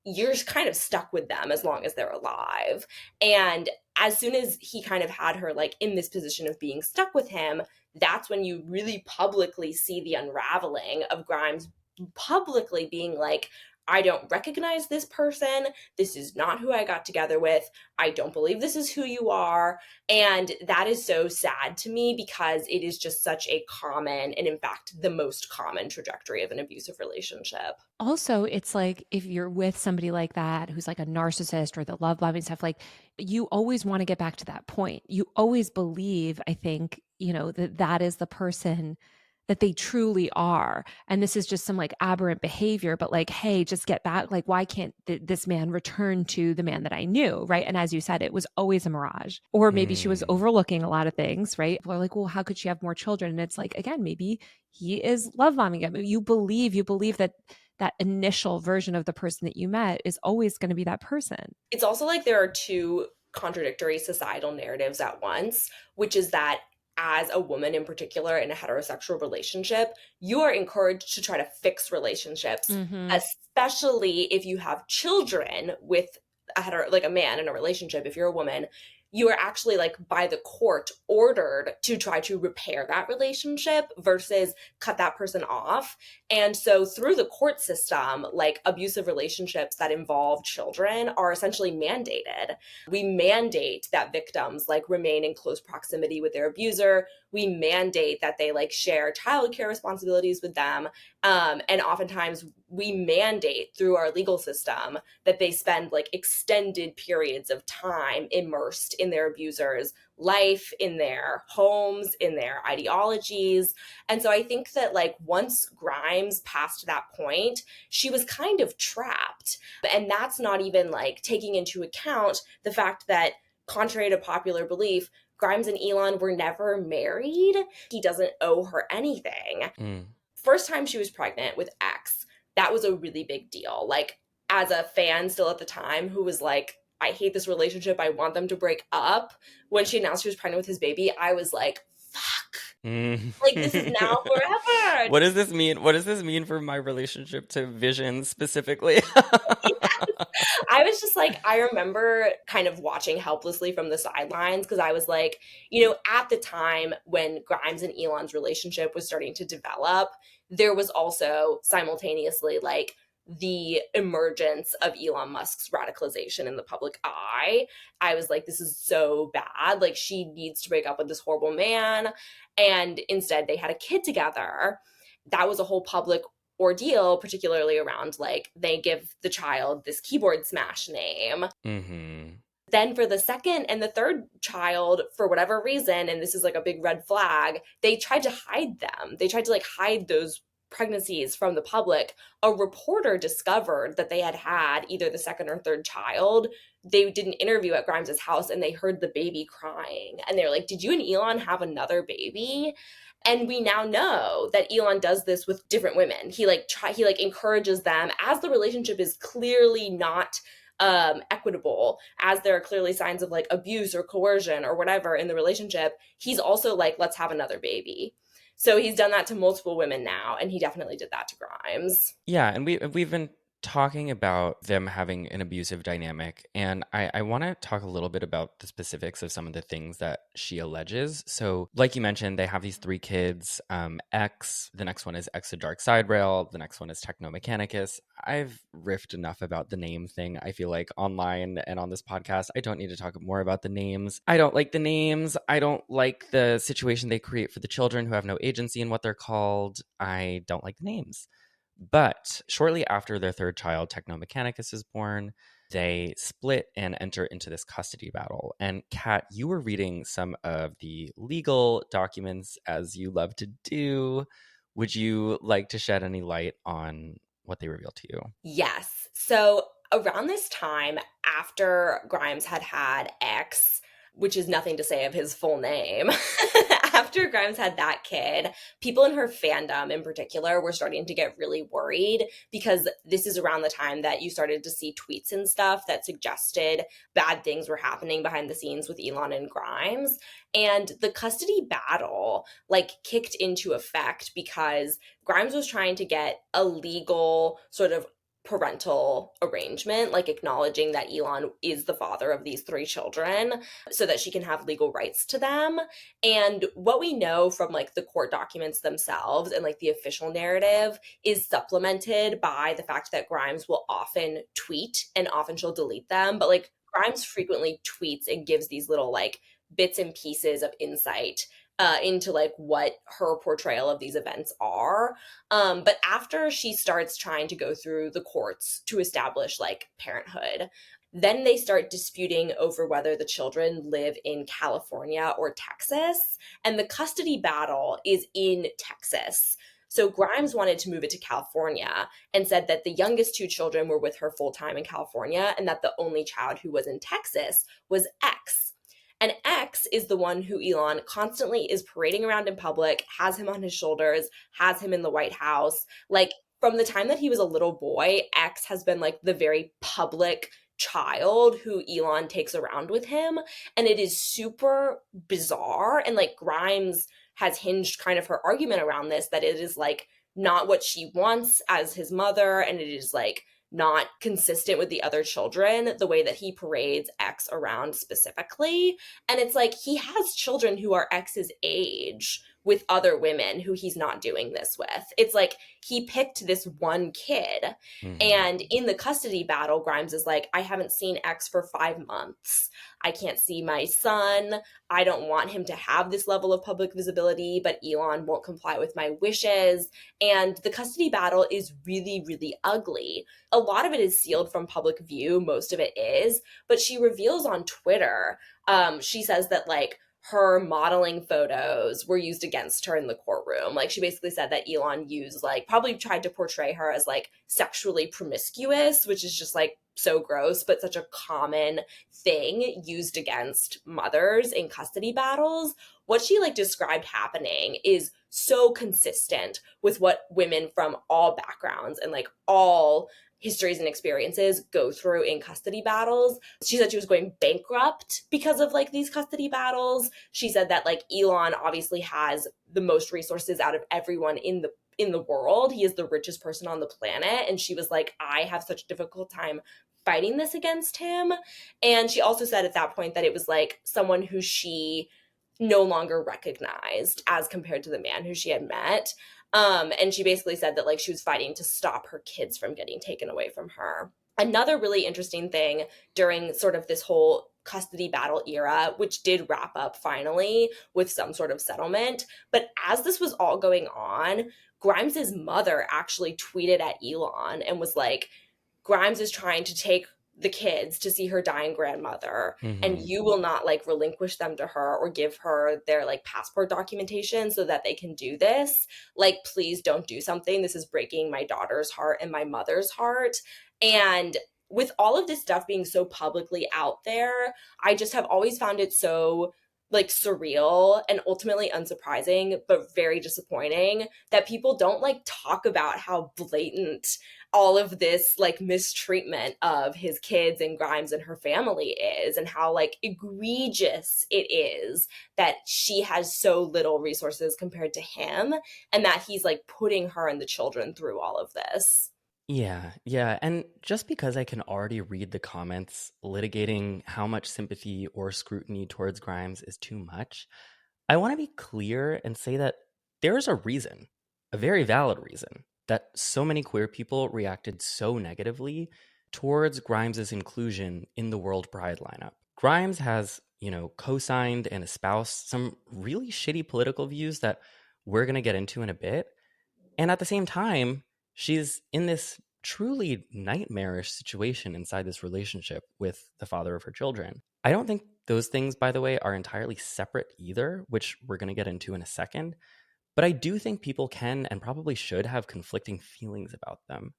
you're kind of stuck with them as long as they're alive. And as soon as he kind of had her like in this position of being stuck with him, that's when you really publicly see the unraveling of Grimes publicly being like, I don't recognize this person. This is not who I got together with. I don't believe this is who you are. And that is so sad to me because it is just such a common, and in fact, the most common trajectory of an abusive relationship. Also, it's like if you're with somebody like that who's like a narcissist or the love bombing stuff, like you always want to get back to that point. You always believe, I think, you know, that that is the person that they truly are. And this is just some like aberrant behavior, but like, hey, just get back. Like, why can't this man return to the man that I knew? Right. And as you said, it was always a mirage. Or maybe she was Mm. overlooking a lot of things, right? People are like, well, how could she have more children? And it's like, again, maybe he is love bombing him. You believe that that initial version of the person that you met is always going to be that person. It's also like there are two contradictory societal narratives at once, which is that as a woman in particular in a heterosexual relationship, you are encouraged to try to fix relationships, Mm-hmm. especially if you have children with a hetero, like a man in a relationship. If you're a woman, you are actually like by the court ordered to try to repair that relationship versus cut that person off. And so through the court system, like abusive relationships that involve children are essentially mandated. We mandate that victims like remain in close proximity with their abuser. We mandate that they like share childcare responsibilities with them. And oftentimes we mandate through our legal system that they spend like extended periods of time immersed in their abuser's life, in their homes, in their ideologies. And so I think that like once Grimes passed that point, she was kind of trapped. And that's not even like taking into account the fact that, contrary to popular belief, Grimes and Elon were never married. He doesn't owe her anything. Mm. First time she was pregnant with X, that was a really big deal. Like, as a fan still at the time who was like, I hate this relationship, I want them to break up, when she announced she was pregnant with his baby, I was like, fuck. Like, this is now forever. What does this mean? What does this mean for my relationship to Vision specifically? I was just like, I remember kind of watching helplessly from the sidelines because I was like, at the time when Grimes and Elon's relationship was starting to develop, there was also simultaneously like the emergence of Elon Musk's radicalization in the public eye. I was like, this is so bad. Like, she needs to break up with this horrible man. And instead, they had a kid together. That was a whole public ordeal, particularly around like they give the child this keyboard smash name. Mm-hmm. Then for the second and the third child, for whatever reason, and this is like a big red flag, they tried to hide them. They tried to like hide those pregnancies from the public. A reporter discovered that they had either the second or third child. They did an interview at Grimes's house and they heard the baby crying. And they're like, did you and Elon have another baby? And we now know that Elon does this with different women. He encourages them, as the relationship is clearly not equitable, as there are clearly signs of like abuse or coercion or whatever in the relationship. He's also like, let's have another baby. So he's done that to multiple women now, and he definitely did that to Grimes. Yeah, and we've been talking about them having an abusive dynamic, and I want to talk a little bit about the specifics of some of the things that she alleges. So, like you mentioned, they have these 3 kids. X, the next one is X the Dark Side Rail, the next one is Technomechanicus. I've riffed enough about the name thing, I feel like, online and on this podcast. I don't need to talk more about the names. I don't like the names. I don't like the situation they create for the children who have no agency in what they're called. I don't like the names. But shortly after their third child, Technomechanicus, is born, they split and enter into this custody battle. And Kat, you were reading some of the legal documents, as you love to do. Would you like to shed any light on what they revealed to you? Yes. So around this time, after Grimes had X, which is nothing to say of his full name, after Grimes had that kid, people in her fandom in particular were starting to get really worried, because this is around the time that you started to see tweets and stuff that suggested bad things were happening behind the scenes with Elon and Grimes. And the custody battle like kicked into effect because Grimes was trying to get a legal sort of parental arrangement, like acknowledging that Elon is the father of these 3 children so that she can have legal rights to them. And what we know from like the court documents themselves and like the official narrative is supplemented by the fact that Grimes will often tweet, and often she'll delete them, but like Grimes frequently tweets and gives these little like bits and pieces of insight into like what her portrayal of these events are. But after she starts trying to go through the courts to establish like parenthood, then they start disputing over whether the children live in California or Texas. And the custody battle is in Texas. So Grimes wanted to move it to California and said that the youngest 2 children were with her full time in California, and that the only child who was in Texas was X. And X is the one who Elon constantly is parading around in public, has him on his shoulders, has him in the White House. Like, from the time that he was a little boy, X has been like the very public child who Elon takes around with him. And it is super bizarre. And like Grimes has hinged kind of her argument around this, that it is like not what she wants as his mother, and it is like not consistent with the other children, the way that he parades X around specifically. And it's like he has children who are X's age with other women who he's not doing this with. It's like he picked this one kid. Hmm. And in the custody battle, Grimes is like, I haven't seen X for 5 months. I can't see my son. I don't want him to have this level of public visibility, but Elon won't comply with my wishes. And the custody battle is really, really ugly. A lot of it is sealed from public view, most of it is, but she reveals on Twitter, she says that like her modeling photos were used against her in the courtroom. Like she basically said that Elon used like probably tried to portray her as like sexually promiscuous, which is just like so gross, but such a common thing used against mothers in custody battles. What she like described happening is so consistent with what women from all backgrounds and like all histories and experiences go through in custody battles. She said she was going bankrupt because of like these custody battles. She said that like Elon obviously has the most resources out of everyone in the world. He is the richest person on the planet. And she was like, I have such a difficult time fighting this against him. And she also said at that point that it was like someone who she no longer recognized as compared to the man who she had met. And she basically said that like she was fighting to stop her kids from getting taken away from her. Another really interesting thing during sort of this whole custody battle era, which did wrap up finally with some sort of settlement. But as this was all going on, Grimes's mother actually tweeted at Elon and was like, Grimes is trying to take the kids to see her dying grandmother, and Hmm. you will not like relinquish them to her or give her their like passport documentation so that they can do this. Like, please don't do something. This is breaking my daughter's heart and my mother's heart. And with all of this stuff being so publicly out there, I just have always found it so like surreal and ultimately unsurprising, but very disappointing that people don't like talk about how blatant all of this like mistreatment of his kids and Grimes and her family is, and how like egregious it is that she has so little resources compared to him, and that he's like putting her and the children through all of this. Yeah, yeah. And just because I can already read the comments litigating how much sympathy or scrutiny towards Grimes is too much, I want to be clear and say that there's a reason, a very valid reason, that so many queer people reacted so negatively towards Grimes's inclusion in the World Pride lineup. Grimes has, co-signed and espoused some really shitty political views that we're going to get into in a bit. And at the same time, she's in this truly nightmarish situation inside this relationship with the father of her children. I don't think those things, by the way, are entirely separate either, which we're going to get into in a second. But I do think people can and probably should have conflicting feelings about them.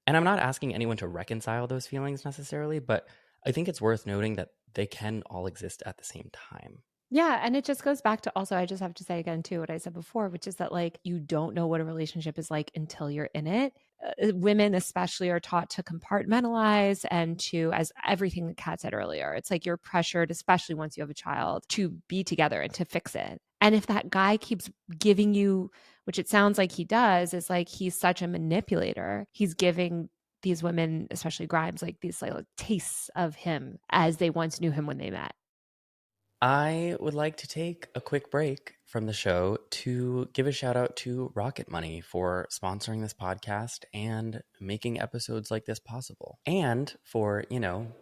And I'm not asking anyone to reconcile those feelings necessarily, but I think it's worth noting that they can all exist at the same time. Yeah, and it just goes back to also I just have to say again too what I said before, which is that like you don't know what a relationship is like until you're in it. Women especially are taught to compartmentalize and to, as everything that Kat said earlier, it's like you're pressured, especially once you have a child, to be together and to fix it. And if that guy keeps giving you, which it sounds like he does, is like he's such a manipulator. He's giving these women, especially Grimes, like these like tastes of him as they once knew him when they met. I would like to take a quick break from the show to give a shout out to Rocket Money for sponsoring this podcast and making episodes like this possible. And for,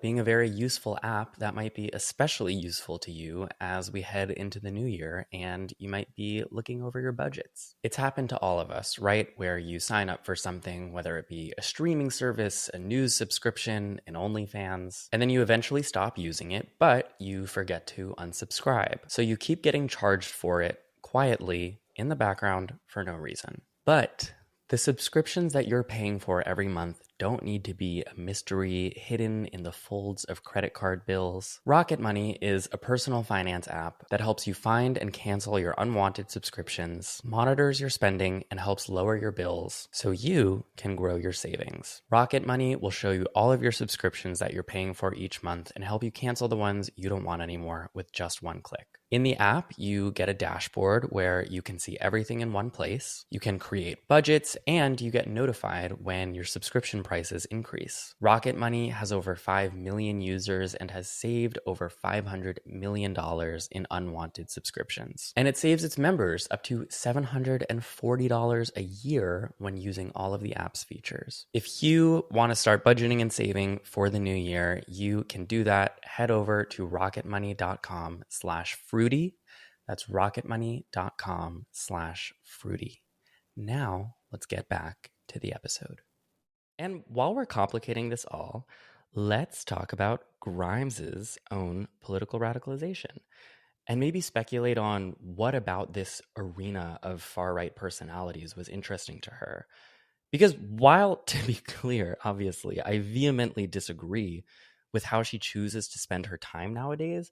being a very useful app that might be especially useful to you as we head into the new year and you might be looking over your budgets. It's happened to all of us, right? Where you sign up for something, whether it be a streaming service, a news subscription, an OnlyFans, and then you eventually stop using it, but you forget to unsubscribe. So you keep getting charged for it quietly in the background for no reason. But the subscriptions that you're paying for every month don't need to be a mystery hidden in the folds of credit card bills. Rocket Money is a personal finance app that helps you find and cancel your unwanted subscriptions, monitors your spending, and helps lower your bills so you can grow your savings. Rocket Money will show you all of your subscriptions that you're paying for each month and help you cancel the ones you don't want anymore with just one click. In the app, you get a dashboard where you can see everything in one place. You can create budgets and you get notified when your subscription prices increase. Rocket Money has over 5 million users and has saved over $500 million in unwanted subscriptions. And it saves its members up to $740 a year when using all of the app's features. If you want to start budgeting and saving for the new year, you can do that. Head over to rocketmoney.com/fruity. That's rocketmoney.com/fruity. Now, let's get back to the episode. And while we're complicating this all, let's talk about Grimes's own political radicalization and maybe speculate on what about this arena of far-right personalities was interesting to her. Because while, to be clear, obviously, I vehemently disagree with how she chooses to spend her time nowadays,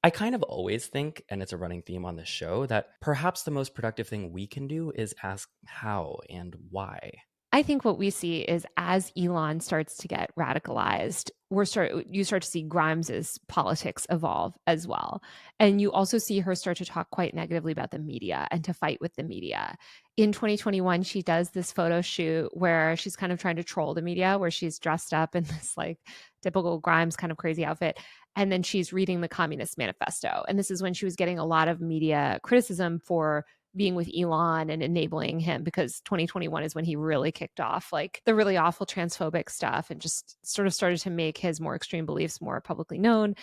I kind of always think, and it's a running theme on this show, that perhaps the most productive thing we can do is ask how and why. I think what we see is as Elon starts to get radicalized, you start to see Grimes's politics evolve as well. And you also see her start to talk quite negatively about the media and to fight with the media. In 2021, she does this photo shoot where she's kind of trying to troll the media, where she's dressed up in this like typical Grimes kind of crazy outfit. And then she's reading the Communist Manifesto. And this is when she was getting a lot of media criticism for being with Elon and enabling him, because 2021 is when he really kicked off like the really awful transphobic stuff and just sort of started to make his more extreme beliefs more publicly known.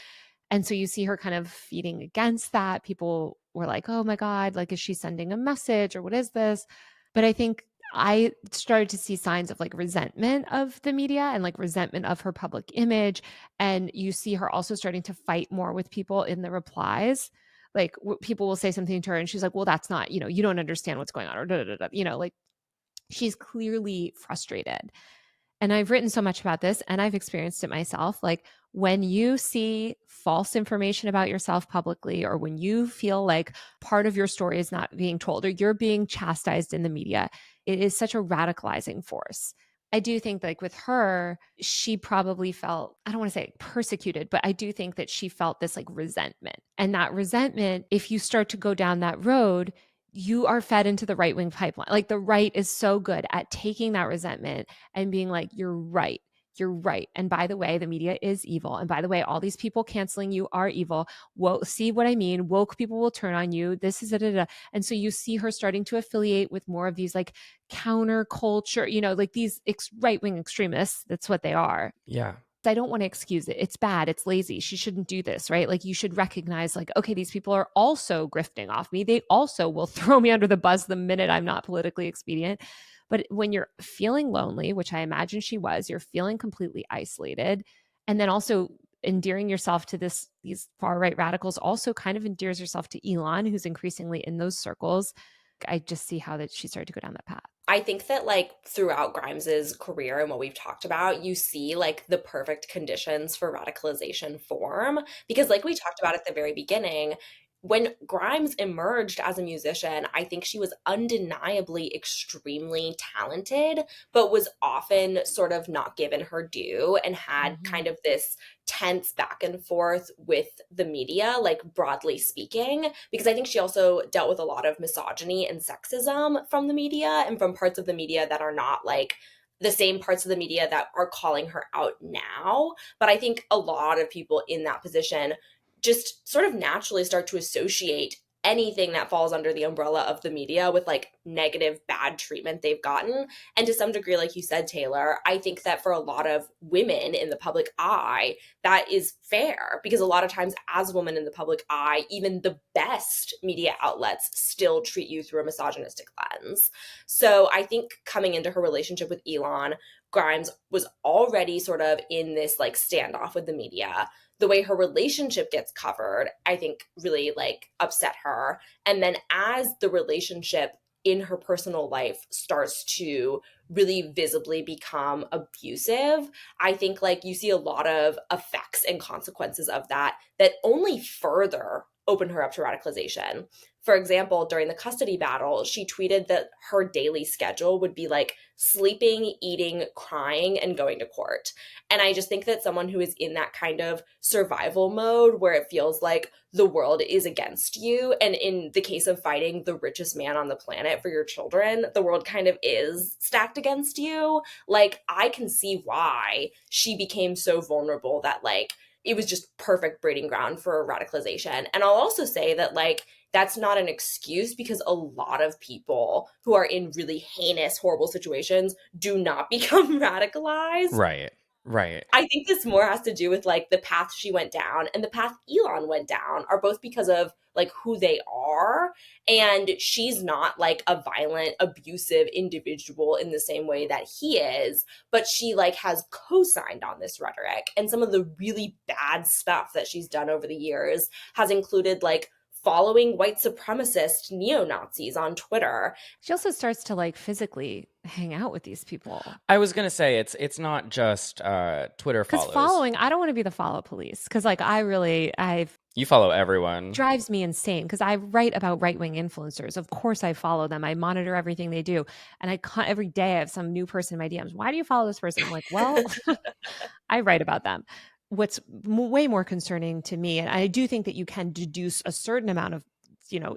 And so you see her kind of feeding against that. People were like, oh my God, like, is she sending a message or what is this? But I think I started to see signs of like resentment of the media and like resentment of her public image. And you see her also starting to fight more with people in the replies. Like people will say something to her and she's like, well, that's not, you don't understand what's going on, or da, da, da, like she's clearly frustrated. And I've written so much about this and I've experienced it myself. Like when you see false information about yourself publicly, or when you feel like part of your story is not being told or you're being chastised in the media, it is such a radicalizing force. I do think like with her, she probably felt, I don't want to say persecuted, but I do think that she felt this like resentment. And that resentment, if you start to go down that road, you are fed into the right wing pipeline. Like the right is so good at taking that resentment and being like, you're right. You're right. And by the way, the media is evil. And by the way, all these people canceling you are evil. Well, see what I mean? Woke people will turn on you. This is it. And so you see her starting to affiliate with more of these like counterculture, like these right-wing extremists. That's what they are. Yeah. I don't want to excuse it. It's bad. It's lazy. She shouldn't do this, right? Like you should recognize like, okay, these people are also grifting off me. They also will throw me under the bus the minute I'm not politically expedient. But when you're feeling lonely, which I imagine she was, you're feeling completely isolated. And then also endearing yourself to these far right radicals also kind of endears yourself to Elon, who's increasingly in those circles. I just see how that she started to go down that path. I think that like throughout Grimes's career and what we've talked about, you see like the perfect conditions for radicalization form. Because like we talked about at the very beginning, when Grimes emerged as a musician, I think she was undeniably extremely talented, but was often sort of not given her due and had kind of this tense back and forth with the media, like broadly speaking, because I think she also dealt with a lot of misogyny and sexism from the media and from parts of the media that are not like the same parts of the media that are calling her out now. But I think a lot of people in that position just sort of naturally start to associate anything that falls under the umbrella of the media with like negative, bad treatment they've gotten. And to some degree, like you said, Taylor, I think that for a lot of women in the public eye, that is fair, because a lot of times as women in the public eye, even the best media outlets still treat you through a misogynistic lens. So I think coming into her relationship with Elon, Grimes was already sort of in this like standoff with the media. The way her relationship gets covered, I think really like upset her. And then as the relationship in her personal life starts to really visibly become abusive, I think like you see a lot of effects and consequences of that that only further open her up to radicalization. For example, during the custody battle, she tweeted that her daily schedule would be like sleeping, eating, crying, and going to court. And I just think that someone who is in that kind of survival mode where it feels like the world is against you, and in the case of fighting the richest man on the planet for your children, the world kind of is stacked against you. Like, I can see why she became so vulnerable that, like, it was just perfect breeding ground for radicalization. And I'll also say that, like, that's not an excuse, because a lot of people who are in really heinous, horrible situations do not become radicalized. Right. Right. I think this more has to do with like the path she went down and the path Elon went down are both because of like who they are. And she's not like a violent, abusive individual in the same way that he is, but she like has co-signed on this rhetoric. And some of the really bad stuff that she's done over the years has included like following white supremacist neo-Nazis on Twitter. She also starts to like physically hang out with these people. I was gonna say it's not just Twitter Because follows. following, I don't want to be the follow police. Because like I've You follow everyone. drives me insane because I write about right-wing influencers. Of course I follow them. I monitor everything they do. And every day I have some new person in my DMs. Why do you follow this person? I'm like, well, I write about them. What's way more concerning to me, and I do think that you can deduce a certain amount of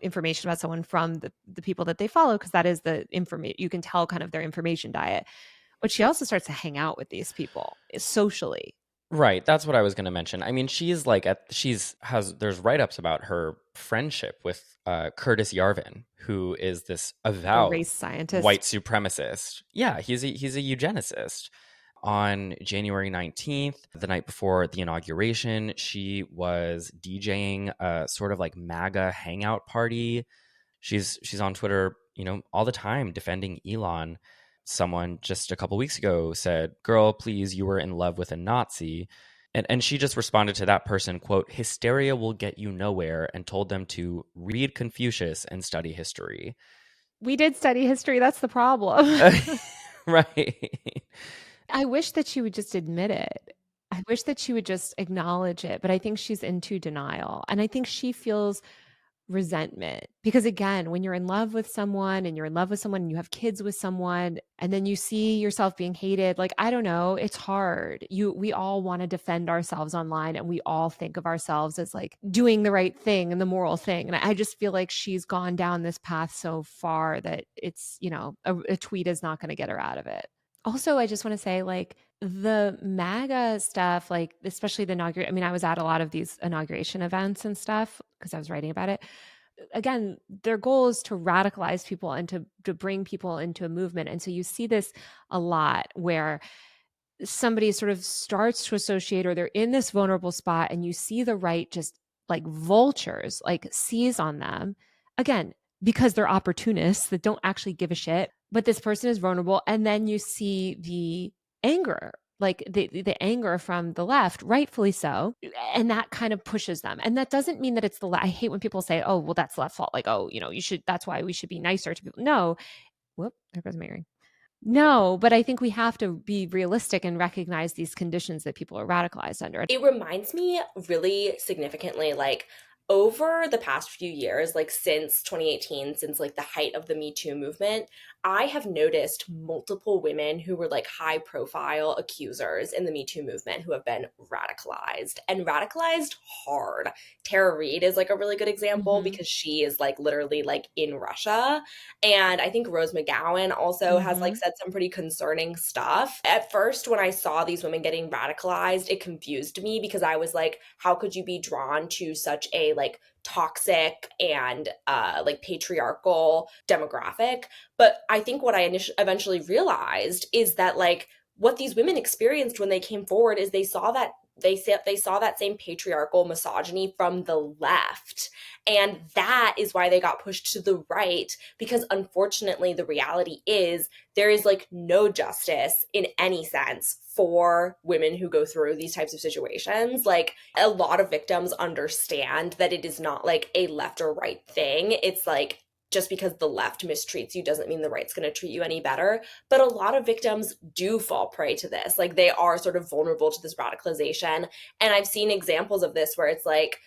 information about someone from the people that they follow, because that is the information. You can tell kind of their information diet. But she also starts to hang out with these people socially. Right, that's what I was going to mention. I mean, she's like there's write-ups about her friendship with Curtis Yarvin, who is this The avowed race scientist. white supremacist. Yeah, he's a eugenicist. On January 19th, the night before the inauguration, she was DJing a sort of like MAGA hangout party. She's on Twitter, all the time defending Elon. Someone just a couple weeks ago said, "Girl, please, you were in love with a Nazi." And she just responded to that person, quote, "Hysteria will get you nowhere," and told them to read Confucius and study history. We did study history. That's the problem. Right. I wish that she would just admit it. I wish that she would just acknowledge it. But I think she's into denial. And I think she feels resentment because, again, when you're in love with someone and you have kids with someone and then you see yourself being hated, like, I don't know, it's hard. We all want to defend ourselves online, and we all think of ourselves as like doing the right thing and the moral thing. And I just feel like she's gone down this path so far that it's, a tweet is not going to get her out of it. Also, I just want to say, like, the MAGA stuff, like, especially the inauguration. I mean, I was at a lot of these inauguration events and stuff because I was writing about it. Again, their goal is to radicalize people and to bring people into a movement. And so you see this a lot where somebody sort of starts to associate, or they're in this vulnerable spot, and you see the right just like vultures, like seize on them. Again, because they're opportunists that don't actually give a shit, but this person is vulnerable. And then you see the anger, like the anger from the left, rightfully so. And that kind of pushes them. And that doesn't mean that it's the left. I hate when people say, oh, well, that's the left's fault. Like, oh, that's why we should be nicer to people. No. Whoop, there goes Mary. No, but I think we have to be realistic and recognize these conditions that people are radicalized under. It reminds me really significantly, like, over the past few years, like since 2018, since like the height of the Me Too movement, I have noticed multiple women who were like high profile accusers in the Me Too movement who have been radicalized, and radicalized hard. Tara Reid is like a really good example because she is like literally like in Russia. And I think Rose McGowan also has like said some pretty concerning stuff. At first, when I saw these women getting radicalized, it confused me because I was like, how could you be drawn to such a like toxic and like patriarchal demographic? But I think what I eventually realized is that like what these women experienced when they came forward is they saw that same patriarchal misogyny from the left. And that is why they got pushed to the right, because unfortunately the reality is there is like no justice in any sense for women who go through these types of situations. Like, a lot of victims understand that it is not like a left or right thing. It's like, just because the left mistreats you doesn't mean the right's going to treat you any better. But a lot of victims do fall prey to this. Like, they are sort of vulnerable to this radicalization. And I've seen examples of this where it's like,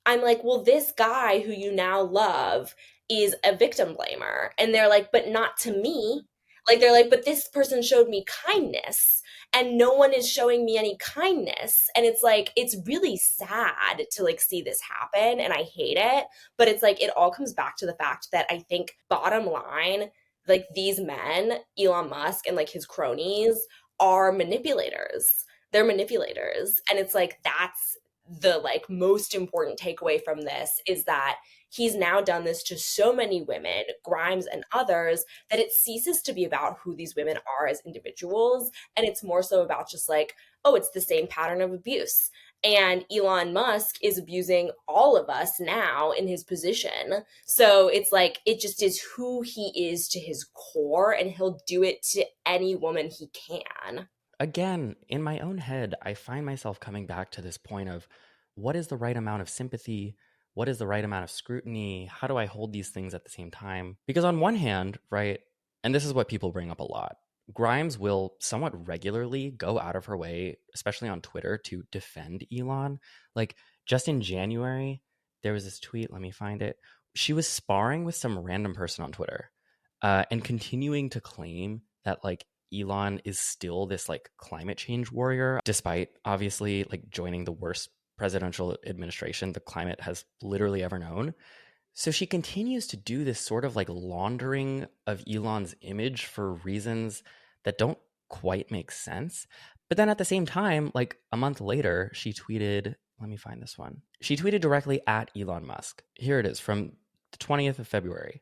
I'm like, well, this guy who you now love is a victim blamer. And they're like, but not to me. Like, they're like, but this person showed me kindness and no one is showing me any kindness. And it's like, it's really sad to like see this happen. And I hate it. But it's like, it all comes back to the fact that I think, bottom line, like these men, Elon Musk and like his cronies, are manipulators. They're manipulators. And it's like, that's the like most important takeaway from this, is that he's now done this to so many women, Grimes and others, that it ceases to be about who these women are as individuals. And it's more so about just like, oh, it's the same pattern of abuse. And Elon Musk is abusing all of us now in his position. So it's like, it just is who he is to his core, and he'll do it to any woman he can. Again, in my own head, I find myself coming back to this point of what is the right amount of sympathy? What is the right amount of scrutiny? How do I hold these things at the same time? Because on one hand, right, and this is what people bring up a lot, Grimes will somewhat regularly go out of her way, especially on Twitter, to defend Elon. Like just in January, there was this tweet, let me find it. She was sparring with some random person on Twitter and continuing to claim that like Elon is still this like climate change warrior, despite obviously like joining the worst presidential administration the climate has literally ever known. So she continues to do this sort of like laundering of Elon's image for reasons that don't quite make sense. But then at the same time, like a month later, she tweeted, let me find this one. She tweeted directly at Elon Musk. Here it is from the 20th of February.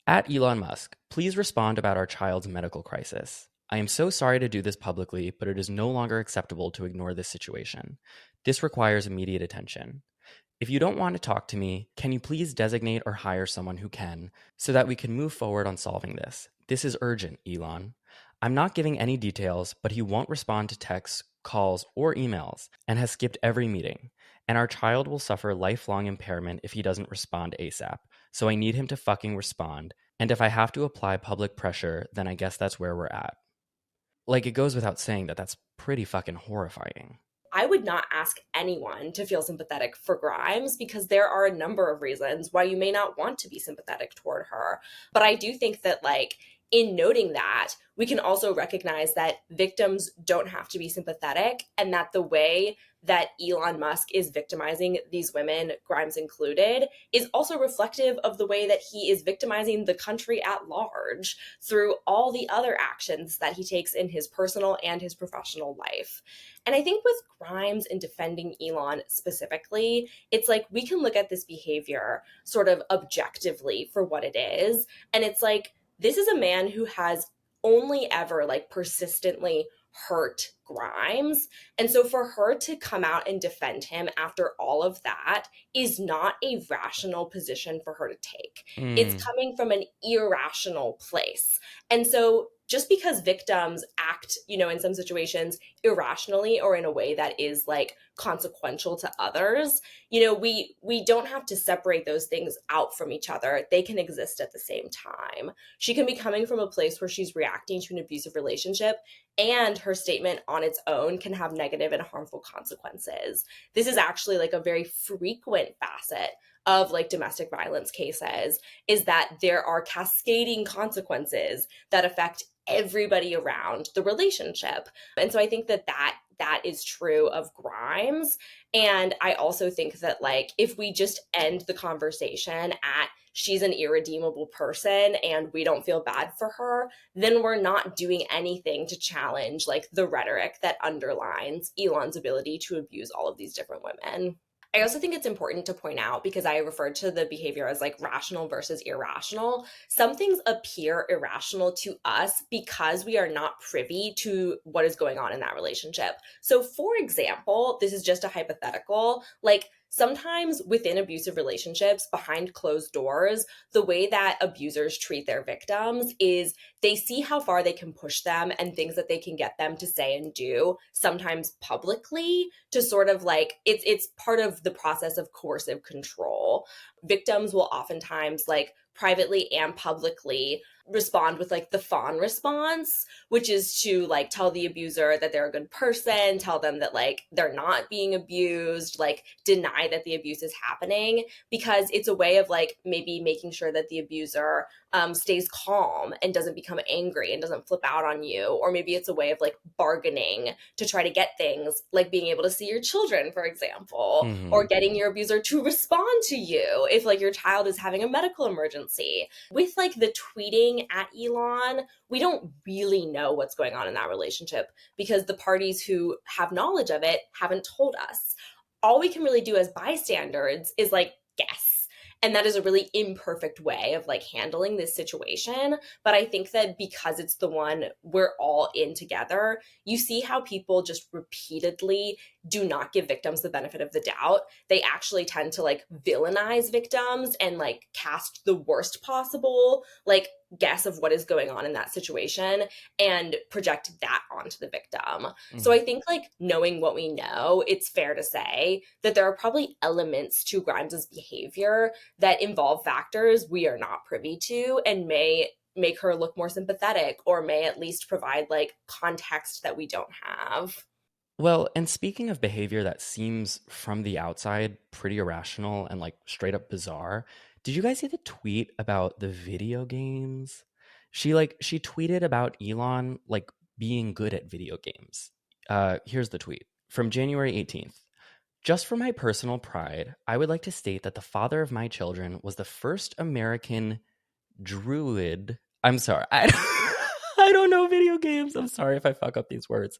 At Elon Musk, please respond about our child's medical crisis. I am so sorry to do this publicly, but it is no longer acceptable to ignore this situation. This requires immediate attention. If you don't want to talk to me, can you please designate or hire someone who can, so that we can move forward on solving this? This is urgent, Elon. I'm not giving any details, but he won't respond to texts, calls, or emails, and has skipped every meeting. And our child will suffer lifelong impairment if he doesn't respond ASAP. So I need him to fucking respond. And if I have to apply public pressure, then I guess that's where we're at. Like, it goes without saying that that's pretty fucking horrifying. I would not ask anyone to feel sympathetic for Grimes, because there are a number of reasons why you may not want to be sympathetic toward her. But I do think that, like, in noting that, we can also recognize that victims don't have to be sympathetic, and that the way that Elon Musk is victimizing these women, Grimes included, is also reflective of the way that he is victimizing the country at large through all the other actions that he takes in his personal and his professional life. And I think with Grimes and defending Elon specifically, it's like we can look at this behavior sort of objectively for what it is. And it's like, this is a man who has only ever like persistently hurt Grimes. And so for her to come out and defend him after all of that is not a rational position for her to take. It's Mm. coming from an irrational place. And so just because victims act, in some situations irrationally or in a way that is like consequential to others, we don't have to separate those things out from each other. They can exist at the same time. She can be coming from a place where she's reacting to an abusive relationship, and her statement on its own can have negative and harmful consequences. This is actually like a very frequent facet of like domestic violence cases, is that there are cascading consequences that affect everybody around the relationship. And so I think that is true of Grimes. And I also think that like if we just end the conversation at she's an irredeemable person and we don't feel bad for her, then we're not doing anything to challenge like the rhetoric that underlines Elon's ability to abuse all of these different women. I also think it's important to point out, because I referred to the behavior as like rational versus irrational. Some things appear irrational to us because we are not privy to what is going on in that relationship. So, for example, this is just a hypothetical, like sometimes within abusive relationships behind closed doors, the way that abusers treat their victims is they see how far they can push them and things that they can get them to say and do, sometimes publicly, to sort of like it's part of the process of coercive control. Victims will oftentimes like privately and publicly respond with like the fawn response, which is to like tell the abuser that they're a good person, tell them that like they're not being abused, like deny that the abuse is happening, because it's a way of like maybe making sure that the abuser stays calm and doesn't become angry and doesn't flip out on you. Or maybe it's a way of like bargaining to try to get things like being able to see your children, for example, or Hmm. getting your abuser to respond to you if like your child is having a medical emergency. With like the tweeting at Elon, we don't really know what's going on in that relationship because the parties who have knowledge of it haven't told us. All we can really do as bystanders is like guess. And that is a really imperfect way of like handling this situation. But I think that because it's the one we're all in together, you see how people just repeatedly do not give victims the benefit of the doubt. They actually tend to like villainize victims and like cast the worst possible like guess of what is going on in that situation and project that onto the victim. So I Hmm. think like knowing what we know, it's fair to say that there are probably elements to Grimes's behavior that involve factors we are not privy to and may make her look more sympathetic or may at least provide like context that we don't have. Well, and speaking of behavior that seems from the outside pretty irrational and like straight up bizarre, did you guys see the tweet about the video games? She tweeted about Elon like being good at video games. Here's the tweet from January 18th. Just for my personal pride, I would like to state that the father of my children was the first American druid. I'm sorry. I don't know video games. I'm sorry if I fuck up these words.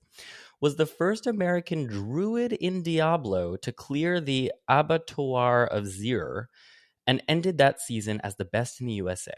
Was the first American druid in Diablo to clear the abattoir of Zir and ended that season as the best in the USA.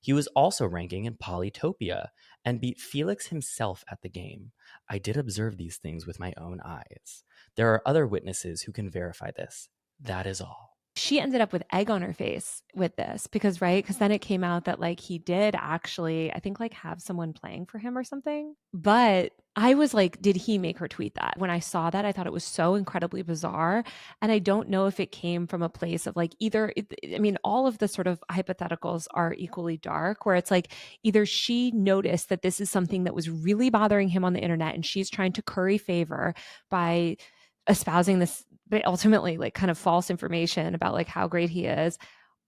He was also ranking in Polytopia and beat Felix himself at the game. I did observe these things with my own eyes. There are other witnesses who can verify this. That is all. She ended up with egg on her face with this because, right? Because then it came out that like he did actually, I think, like have someone playing for him or something. But I was like, did he make her tweet that? When I saw that, I thought it was so incredibly bizarre. And I don't know if it came from a place of like I mean, all of the sort of hypotheticals are equally dark, where it's like either she noticed that this is something that was really bothering him on the internet and she's trying to curry favor by espousing this but ultimately like kind of false information about like how great he is,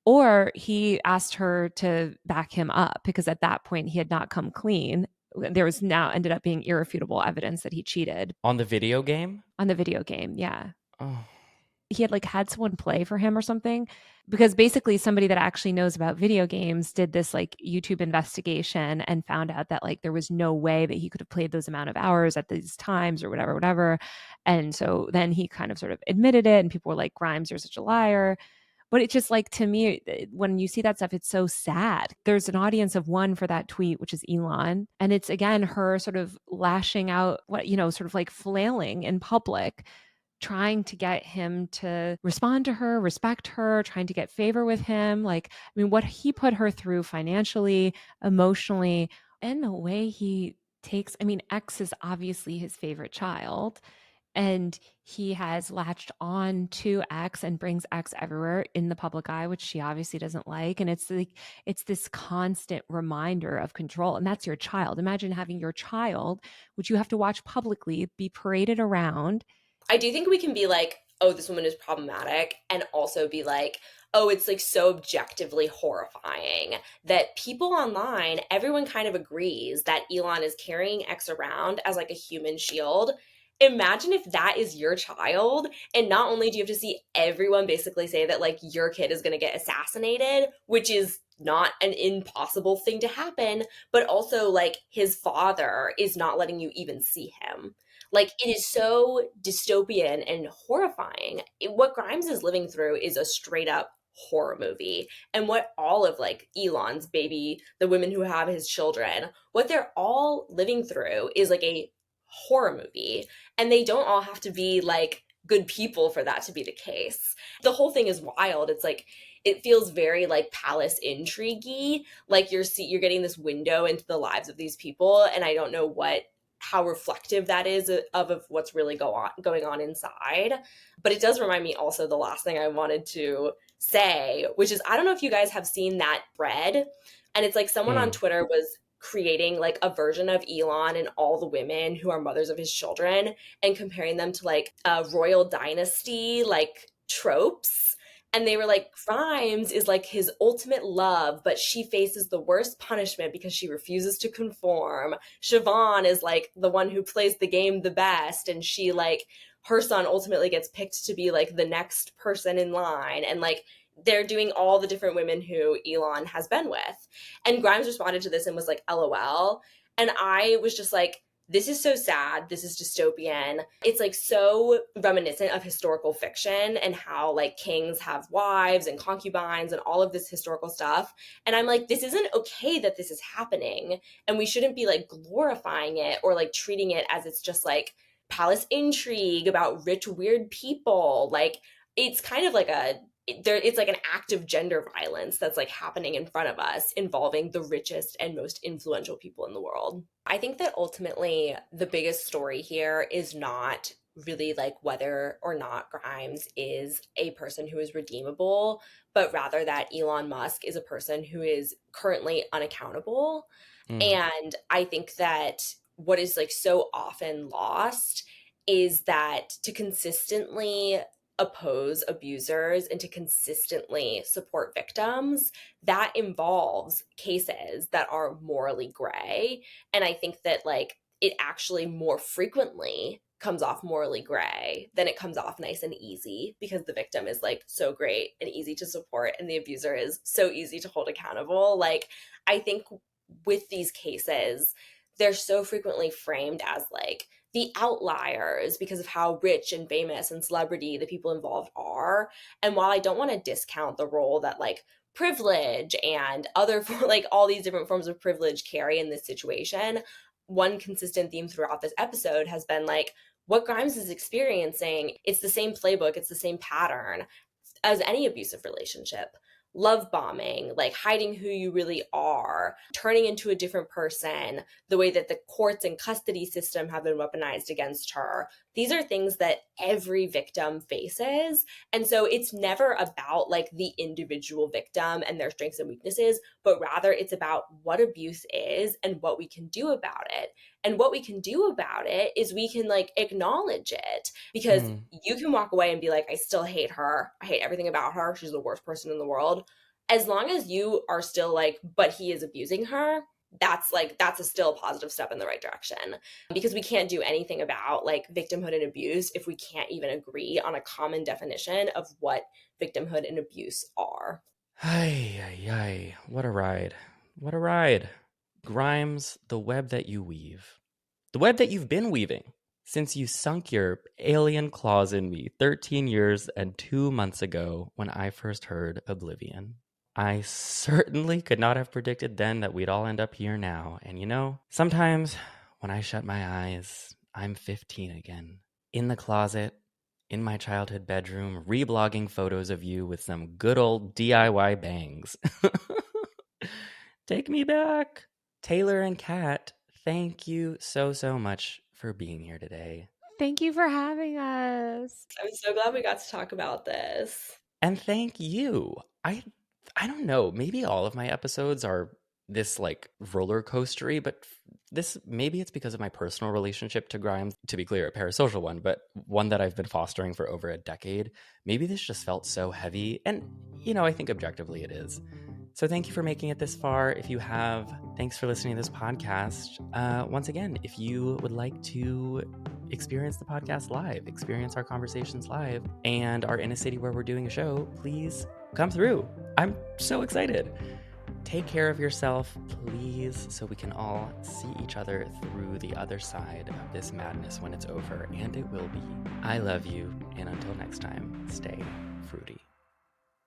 or he asked her to back him up because at that point he had not come clean. There was now ended up being irrefutable evidence that he cheated On the video game? on the video game. Yeah, Oh. he had like had someone play for him or something, because basically somebody that actually knows about video games did this like YouTube investigation and found out that like there was no way that he could have played those amount of hours at these times or whatever. And so then he kind of sort of admitted it and people were like, Grimes, you're such a liar. But it's just like, to me, when you see that stuff, it's so sad. There's an audience of one for that tweet, which is Elon. And it's again her sort of lashing out, what, sort of like flailing in public, trying to get him to respond to her, respect her, trying to get favor with him. Like, I mean, what he put her through financially, emotionally, and the way he takes, I mean, X is obviously his favorite child. And he has latched on to X and brings X everywhere in the public eye, which she obviously doesn't like. And it's like, it's this constant reminder of control. And that's your child. Imagine having your child, which you have to watch publicly, be paraded around. I do think we can be like, oh, this woman is problematic, and also be like, oh, it's like so objectively horrifying that people online, everyone kind of agrees that Elon is carrying X around as like a human shield. Imagine if that is your child, and not only do you have to see everyone basically say that like your kid is going to get assassinated, which is not an impossible thing to happen, but also like his father is not letting you even see him. Like it is so dystopian and horrifying. What Grimes is living through is a straight up horror movie. And what all of like Elon's baby, the women who have his children, what they're all living through is like a horror movie. And they don't all have to be like good people for that to be the case. The whole thing is wild. It's like it feels very like palace intrigue-y. Like you're getting this window into the lives of these people, and I don't know how reflective that is of what's really going on inside. But it does remind me also the last thing I wanted to say, which is I don't know if you guys have seen that bread And it's like someone on Mm. Twitter was creating like a version of Elon and all the women who are mothers of his children and comparing them to like royal dynasty like tropes. And they were like, Grimes is like his ultimate love, but she faces the worst punishment because she refuses to conform. Siobhan is like the one who plays the game the best, and she like her son ultimately gets picked to be like the next person in line. And like they're doing all the different women who Elon has been with. And Grimes responded to this and was like, LOL. And I was just like, this is so sad. This is dystopian. It's like so reminiscent of historical fiction and how like kings have wives and concubines and all of this historical stuff. And I'm like, this isn't okay that this is happening. And we shouldn't be like glorifying it or like treating it as it's just like palace intrigue about rich, weird people. Like it's kind of like it's like an act of gender violence that's like happening in front of us involving the richest and most influential people in the world. I think that ultimately the biggest story here is not really like whether or not Grimes is a person who is redeemable, but rather that Elon Musk is a person who is currently unaccountable. Mm. And I think that what is like so often lost is that to consistently oppose abusers and to consistently support victims, that involves cases that are morally gray. And I think that like it actually more frequently comes off morally gray than it comes off nice and easy because the victim is like so great and easy to support and the abuser is so easy to hold accountable. Like I think with these cases, they're so frequently framed as like the outliers because of how rich and famous and celebrity the people involved are. And while I don't want to discount the role that like privilege and other like all these different forms of privilege carry in this situation, one consistent theme throughout this episode has been like what Grimes is experiencing, it's the same playbook, it's the same pattern as any abusive relationship. Love bombing, like hiding who you really are, turning into a different person, the way that the courts and custody system have been weaponized against her. These are things that every victim faces. And so it's never about like the individual victim and their strengths and weaknesses, but rather it's about what abuse is and what we can do about it. And what we can do about it is we can like acknowledge it because Mm. you can walk away and be like, I still hate her. I hate everything about her. She's the worst person in the world. As long as you are still like, but he is abusing her, that's a still positive step in the right direction because we can't do anything about like victimhood and abuse if we can't even agree on a common definition of what victimhood and abuse are. Ay, ay, ay. What a ride. What a ride. Grimes, the web that you weave. The web that you've been weaving since you sunk your alien claws in me 13 years and 2 months ago when I first heard Oblivion. I certainly could not have predicted then that we'd all end up here now. And you know, sometimes when I shut my eyes, I'm 15 again. In the closet, in my childhood bedroom, reblogging photos of you with some good old DIY bangs. Take me back. Taylor and Kat, thank you so, so much for being here today. Thank you for having us. I'm so glad we got to talk about this. And thank you. I don't know, maybe all of my episodes are this like roller coastery, but this maybe it's because of my personal relationship to Grimes. To be clear, a parasocial one, but one that I've been fostering for over a decade. Maybe this just felt so heavy, and you know, I think objectively it is. So thank you for making it this far. If you have, thanks for listening to this podcast. Once again, if you would like to experience the podcast live, experience our conversations live, and are in a city where we're doing a show, please come through. I'm so excited. Take care of yourself, please, so we can all see each other through the other side of this madness when it's over, and it will be. I love you, and until next time, stay fruity.